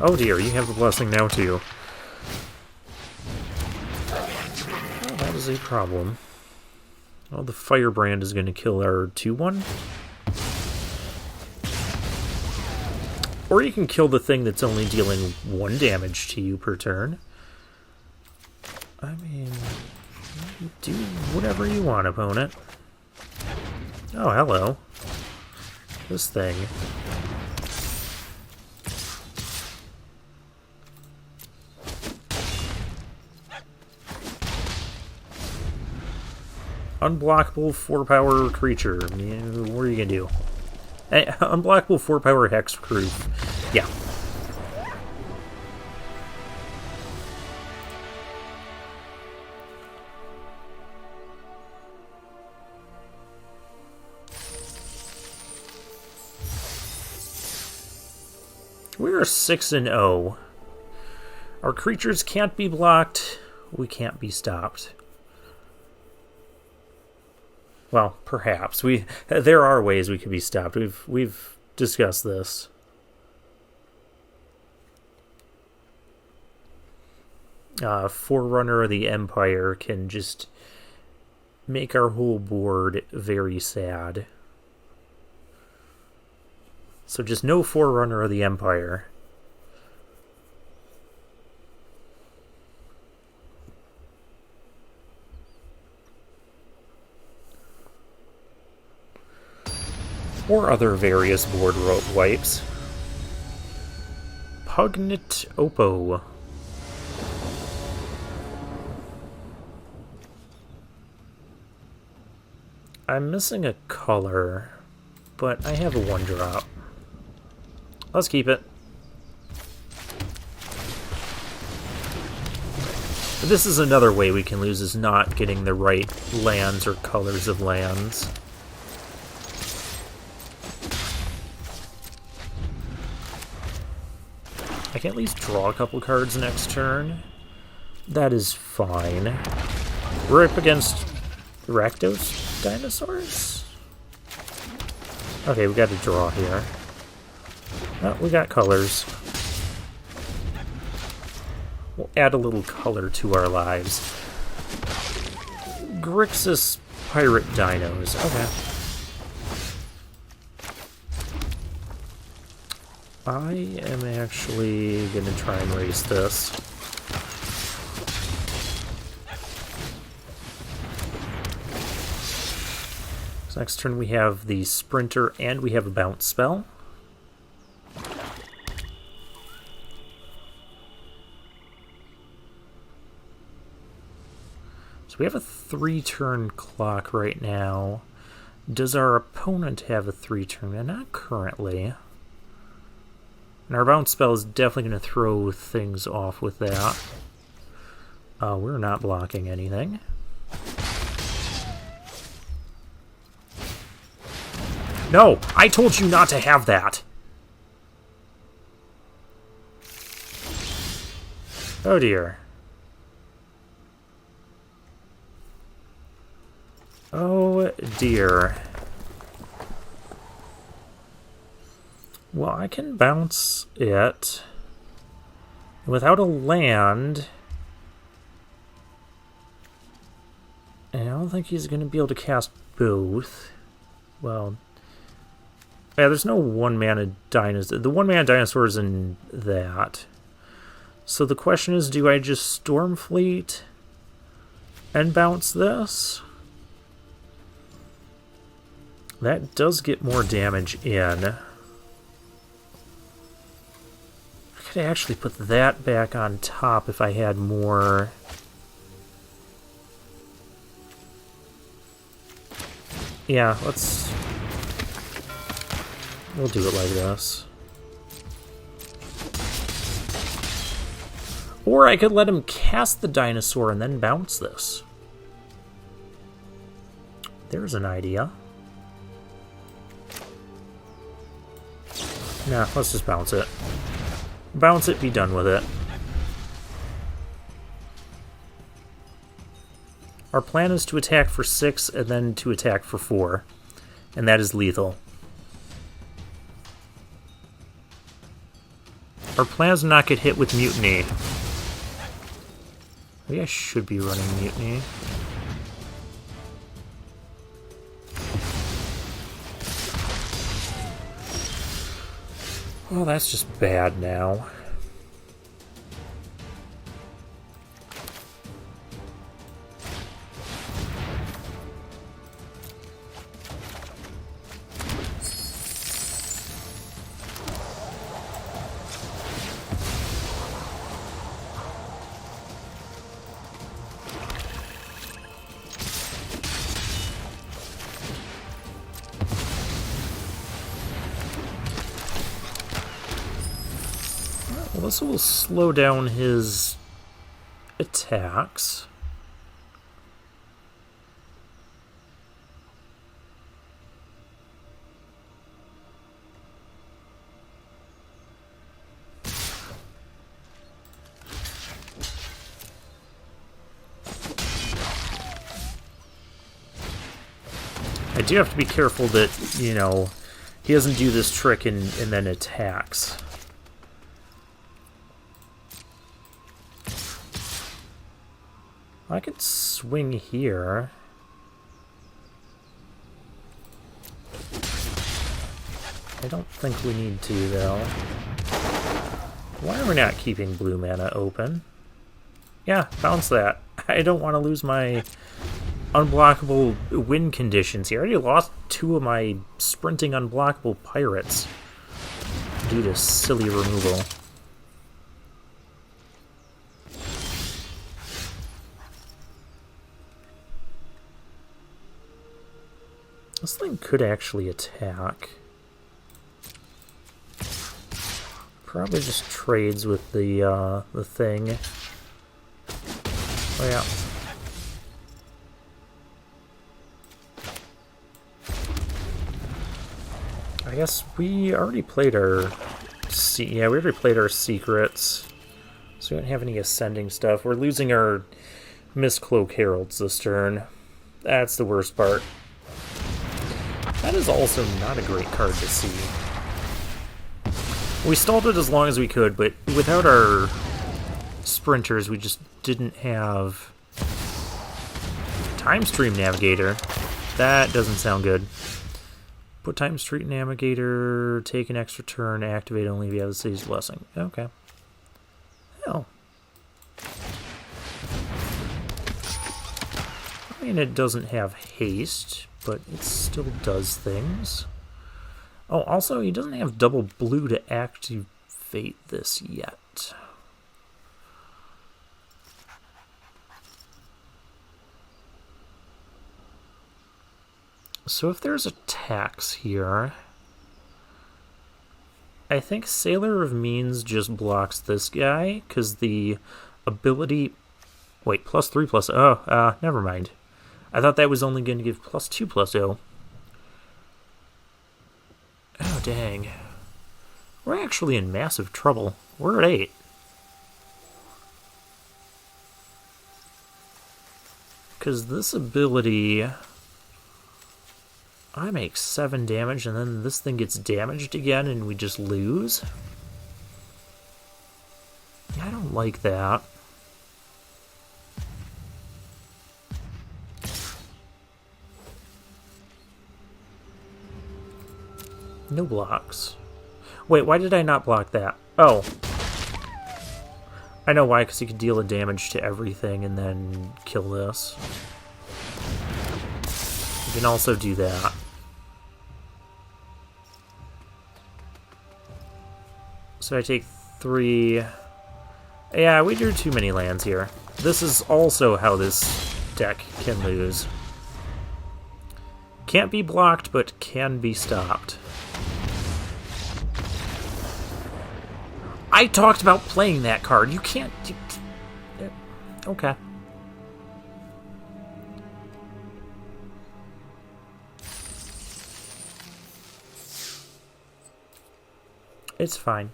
Oh dear, you have the blessing now, too. Well, that is a problem. Well, the Firebrand is going to kill our 2/1. Or you can kill the thing that's only dealing 1 damage to you per turn. I mean, do whatever you want, opponent. Oh, hello. This thing. Unblockable 4-power creature. Man, what are you gonna do? Unblockable 4-power hexproof. Yeah. We are 6-0. Our creatures can't be blocked. We can't be stopped. Well, perhaps there are ways we could be stopped. We've discussed this. Forerunner of the Empire can just make our whole board very sad. So just no Forerunner of the Empire. Or other various board wipes. Pugnant Oppo. I'm missing a color, but I have a 1-drop. Let's keep it. This is another way we can lose, is not getting the right lands or colors of lands. I can at least draw a couple cards next turn. That is fine. We're up against Rakdos dinosaurs? Okay, we got to draw here. Oh, we got colors. We'll add a little color to our lives. Grixis Pirate Dinos. Okay. I am actually going to try and race this. So next turn we have the Sprinter and we have a Bounce spell. So we have a 3-turn clock right now. Does our opponent have a 3-turn? Not currently. And our Bounce spell is definitely going to throw things off with that. We're not blocking anything. No! I told you not to have that! Oh dear. Oh dear. Well, I can bounce it. Without a land, and I don't think he's going to be able to cast both. Well, yeah, there's no 1-mana dinosaur. The 1-mana dinosaur is in that. So the question is, do I just Stormfleet and bounce this? That does get more damage in. I could actually put that back on top if I had more. Yeah, we'll do it like this. Or I could let him cast the dinosaur and then bounce this. There's an idea. Nah, let's just bounce it. Bounce it, be done with it. Our plan is to attack for 6 and then to attack for 4. And that is lethal. Our plan is to not get hit with Mutiny. Maybe I should be running Mutiny. Well, that's just bad now. This will slow down his attacks. I do have to be careful that, you know, he doesn't do this trick and then attacks. I could swing here. I don't think we need to, though. Why are we not keeping blue mana open? Yeah, bounce that. I don't want to lose my unblockable win conditions here. I already lost 2 of my sprinting unblockable pirates due to silly removal. This thing could actually attack. Probably just trades with the thing. Oh yeah. I guess we already played our... we already played our secrets. So we don't have any ascending stuff. We're losing our Mistcloak Heralds this turn. That's the worst part. That is also not a great card to see. We stalled it as long as we could, but without our sprinters, we just didn't have Time Stream Navigator. That doesn't sound good. Put Time Stream Navigator, take an extra turn, activate only if you have the city's blessing. Okay. Oh. I mean, it doesn't have haste, but it still does things. Oh, also, he doesn't have double blue to activate this yet. So if there's a tax here, I think Sailor of Means just blocks this guy, because the ability... Wait, +3/+... Oh, never mind. I thought that was only going to give +2/+0. Oh, dang. We're actually in massive trouble. We're at 8. Because this ability... I make 7 damage, and then this thing gets damaged again, and we just lose? I don't like that. No blocks. Wait, why did I not block that? Oh. I know why, because you could deal a damage to everything and then kill this. You can also do that. So I take 3... Yeah, we drew too many lands here. This is also how this deck can lose. Can't be blocked, but can be stopped. I talked about playing that card. You can't... Okay. It's fine.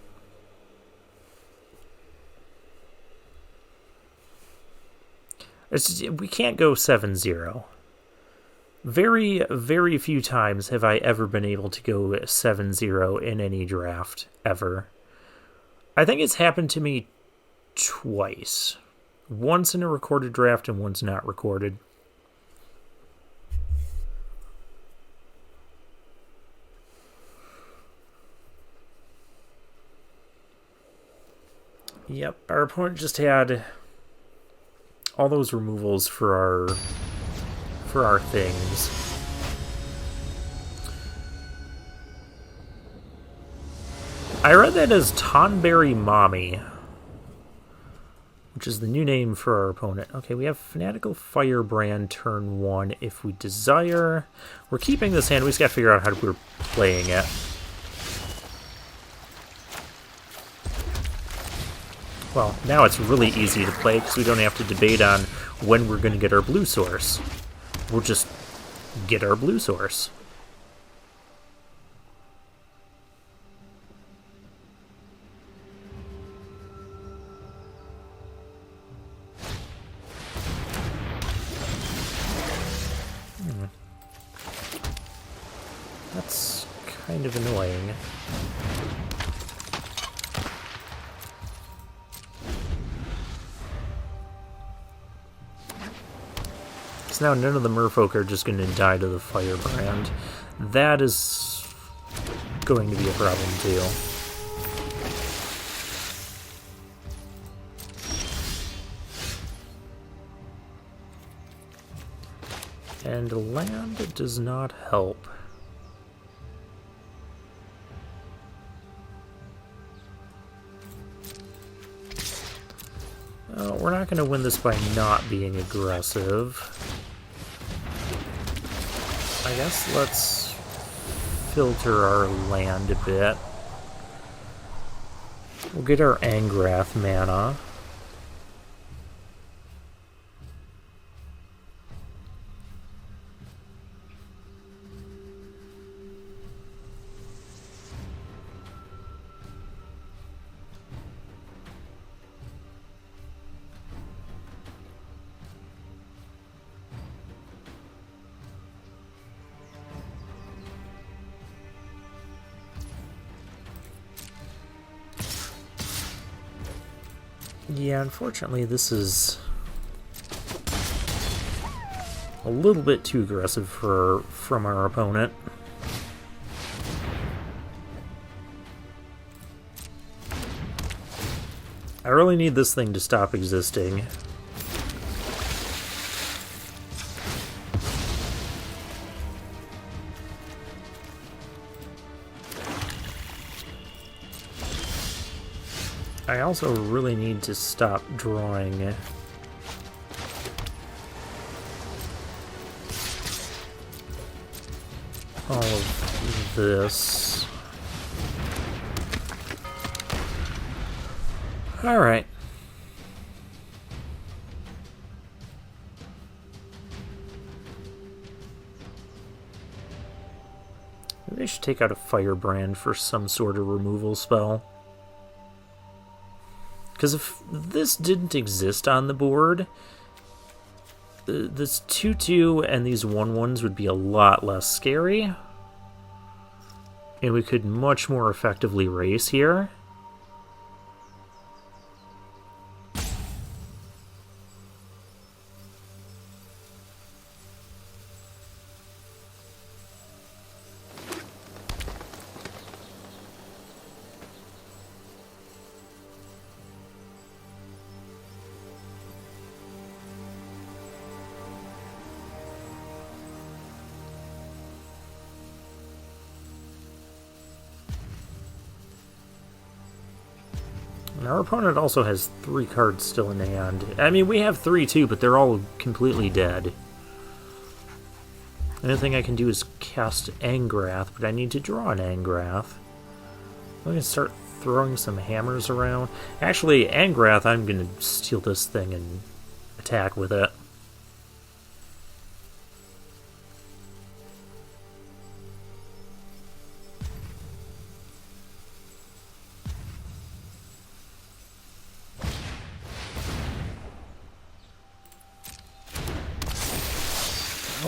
We can't go 7-0. Very, very few times have I ever been able to go 7-0 in any draft, ever. I think it's happened to me twice. Once in a recorded draft and once not recorded. Yep, our opponent just had all those removals for our things. I read that as Tonberry Mommy, which is the new name for our opponent. Okay, we have Fanatical Firebrand turn 1 if we desire. We're keeping this hand. We just got to figure out how we're playing it. Well, now it's really easy to play because we don't have to debate on when we're going to get our blue source. We'll just get our blue source. That's kind of annoying. So now none of the merfolk are just going to die to the firebrand. That is going to be a problem too. And land does not help. We're not going to win this by not being aggressive. I guess let's filter our land a bit. We'll get our Angrath mana. Yeah, unfortunately this is a little bit too aggressive from our opponent. I really need this thing to stop existing. I also really need to stop drawing all of this. Alright. Maybe I should take out a firebrand for some sort of removal spell. Because if this didn't exist on the board, this 2/2 and these 1/1s would be a lot less scary. And we could much more effectively race here. And our opponent also has 3 cards still in hand. I mean, we have 3 too, but they're all completely dead. The only thing I can do is cast Angrath, but I need to draw an Angrath. I'm going to start throwing some hammers around. Actually, Angrath, I'm going to steal this thing and attack with it.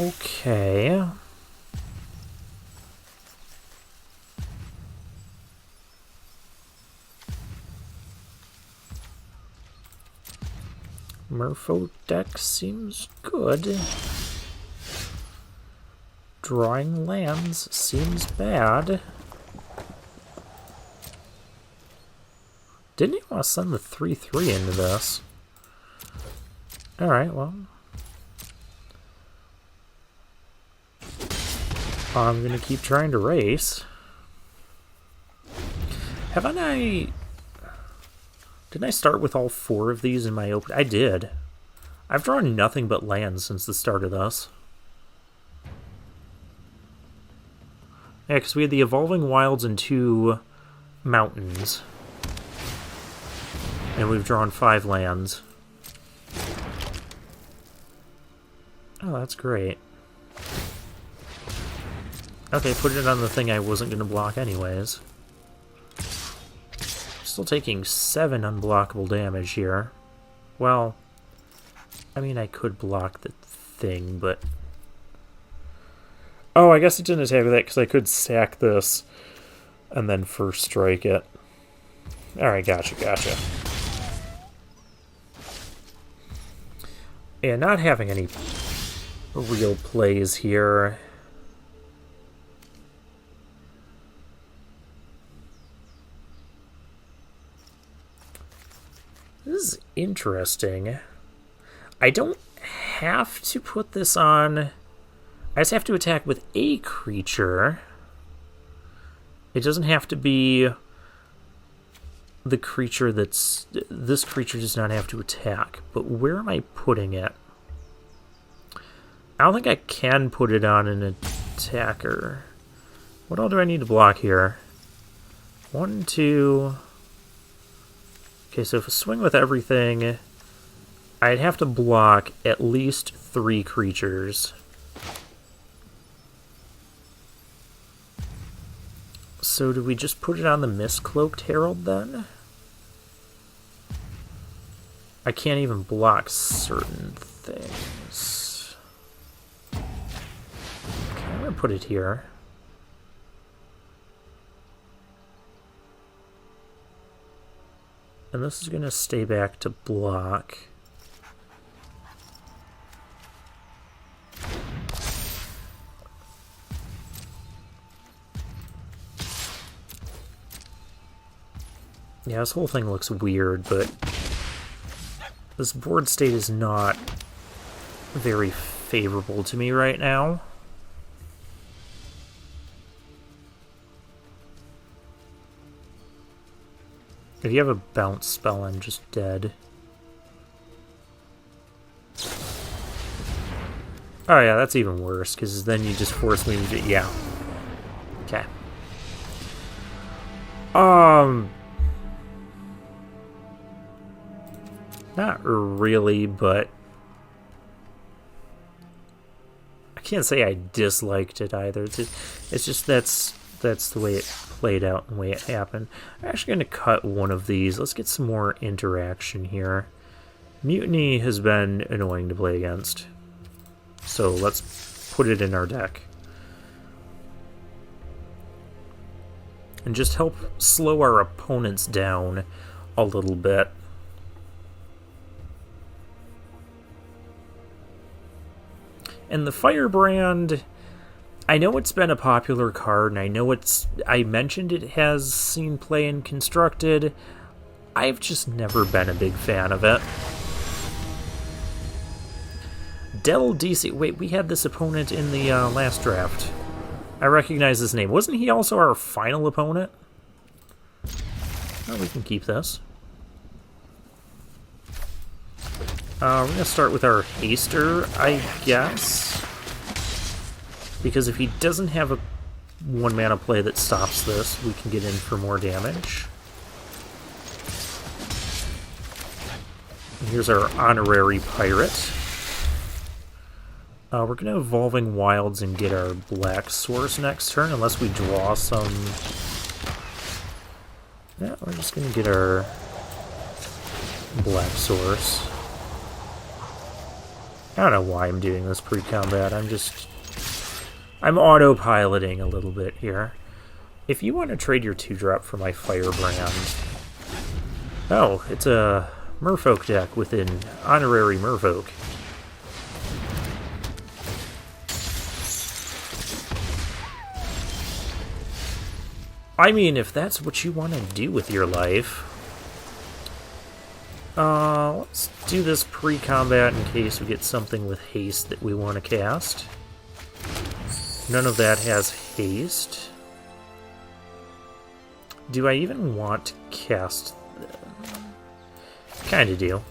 Okay. Merfolk deck seems good. Drawing lands seems bad. Didn't even want to send the 3/3 into this. Alright, well. I'm gonna keep trying to race. Haven't I... Didn't I start with all 4 of these in my open? I did. I've drawn nothing but lands since the start of this. Yeah, because we had the Evolving Wilds and 2 mountains. And we've drawn 5 lands. Oh, that's great. Okay, put it on the thing I wasn't going to block anyways. Still taking 7 unblockable damage here. Well, I mean, I could block the thing, but... Oh, I guess it didn't attack with that because I could sack this and then first strike it. Alright, gotcha. And not having any real plays here. This is interesting. I don't have to put this on. I just have to attack with a creature. It doesn't have to be the creature that's... This creature does not have to attack. But where am I putting it? I don't think I can put it on an attacker. What all do I need to block here? 1, 2... Okay, so if I swing with everything, I'd have to block at least 3 creatures. So do we just put it on the Mist-Cloaked Herald then? I can't even block certain things. Okay, I'm going to put it here. And this is going to stay back to block. Yeah, this whole thing looks weird, but this board state is not very favorable to me right now. If you have a bounce spell, I'm just dead. Oh yeah, that's even worse, because then you just force me to... Yeah. Okay. Not really, but... I can't say I disliked it either. It's just that's the way it played out and the way it happened. I'm actually going to cut one of these. Let's get some more interaction here. Mutiny has been annoying to play against, so let's put it in our deck. And just help slow our opponents down a little bit. And the Firebrand, I know it's been a popular card, and I know I mentioned it has seen play in Constructed. I've just never been a big fan of it. Del DC, wait, we had this opponent in the last draft. I recognize his name. Wasn't he also our final opponent? Well, we can keep this. We're going to start with our Haster, I guess. Because if he doesn't have a 1 mana play that stops this, we can get in for more damage. And here's our Honorary Pirate. We're going to Evolving Wilds and get our Black Source next turn, unless we draw some... Yeah, we're just going to get our Black Source. I don't know why I'm doing this pre-combat. I'm autopiloting a little bit here. If you want to trade your 2-drop for my Firebrand... Oh, it's a Merfolk deck within Honorary Merfolk. I mean, if that's what you want to do with your life... let's do this pre-combat in case we get something with haste that we want to cast. None of that has haste. Do I even want to cast them? Kinda do.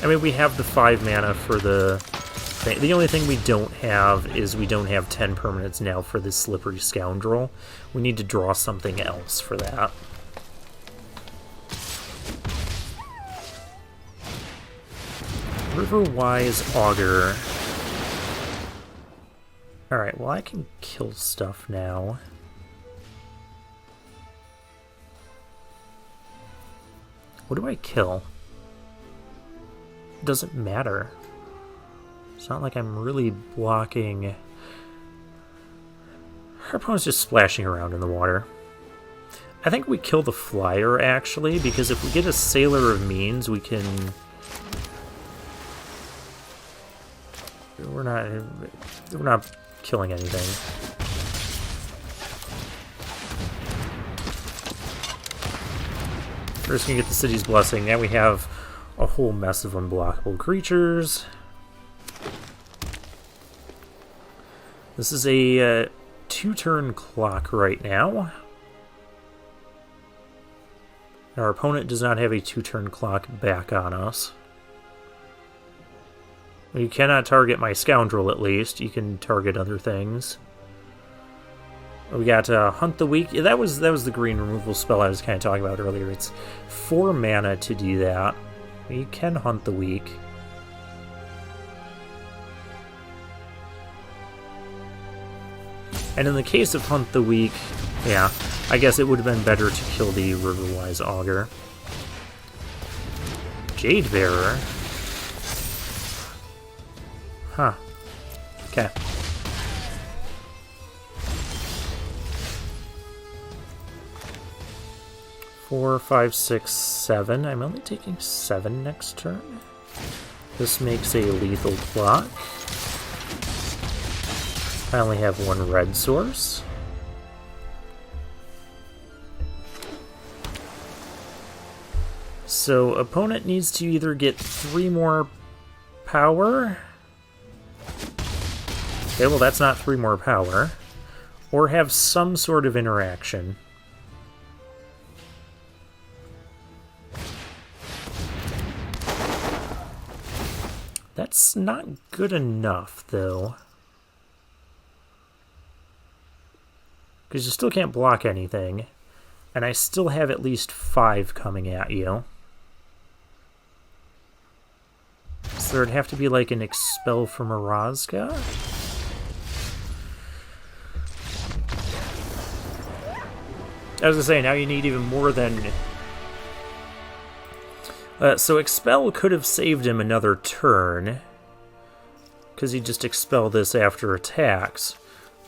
I mean, we have the 5 mana for the thing. The only thing we don't have is we don't have 10 permanents now for this Slippery Scoundrel. We need to draw something else for that. Riverwise Augur. Alright, well I can kill stuff now. What do I kill? It doesn't matter. It's not like I'm really blocking. Our opponent's just splashing around in the water. I think we kill the flyer, actually, because if we get a Sailor of Means, we can... We're not killing anything. We're just gonna get the City's Blessing. Now we have a whole mess of unblockable creatures. This is a 2-turn clock right now. Our opponent does not have a 2-turn clock back on us. You cannot target my Scoundrel, at least. You can target other things. We got Hunt the Weak. Yeah, that was the green removal spell I was kind of talking about earlier. It's 4 mana to do that. You can Hunt the Weak. And in the case of Hunt the Weak, yeah, I guess it would have been better to kill the Riverwise Augur. Jade Bearer. Huh. Okay. Four, 5, 6, 7. I'm only taking 7 next turn. This makes a lethal clock. I only have 1 red source. So opponent needs to either get 3 more power. Okay, well that's not 3 more power. Or have some sort of interaction. That's not good enough, though. Because you still can't block anything. And I still have at least 5 coming at you. So there'd have to be like an Expel from Orazga? I was gonna say, now you need even more than... so Expel could have saved him another turn, because he'd just expel this after attacks.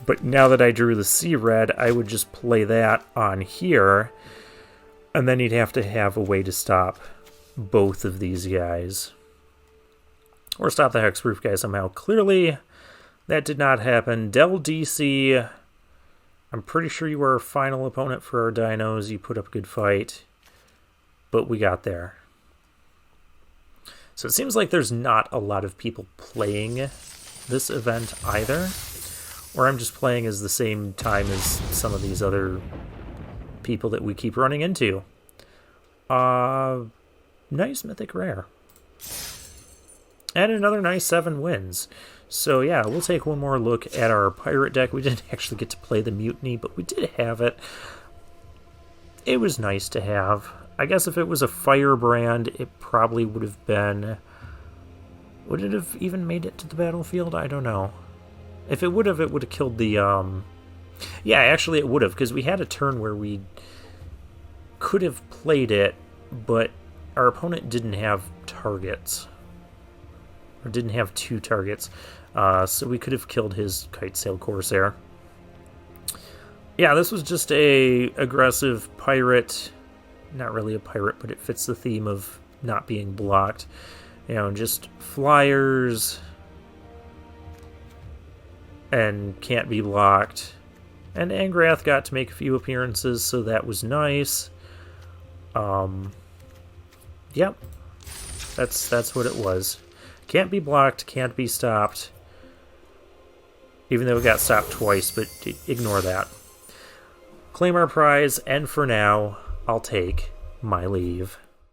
But now that I drew the Sea Red, I would just play that on here, and then he'd have to have a way to stop both of these guys. Or stop the Hexproof guy somehow. Clearly, that did not happen. Del DC, I'm pretty sure you were our final opponent for our dinos. You put up a good fight, but we got there. So it seems like there's not a lot of people playing this event either. Or I'm just playing as the same time as some of these other people that we keep running into. Nice Mythic Rare. And another nice 7 wins. So yeah, we'll take one more look at our pirate deck. We didn't actually get to play the Mutiny, but we did have it. It was nice to have. I guess if it was a Firebrand, it probably would have been... Would it have even made it to the battlefield? I don't know. If it would have killed the... Yeah, actually it would have, because we had a turn where we could have played it, but our opponent didn't have targets. Or didn't have 2 targets. So we could have killed his Kitesail Corsair. Yeah, this was just a aggressive pirate... Not really a pirate, but it fits the theme of not being blocked. You know, just flyers and can't be blocked. And Angrath got to make a few appearances, so that was nice. Yep. That's what it was. Can't be blocked, can't be stopped. Even though it got stopped twice, but ignore that. Claim our prize, and for now... I'll take my leave.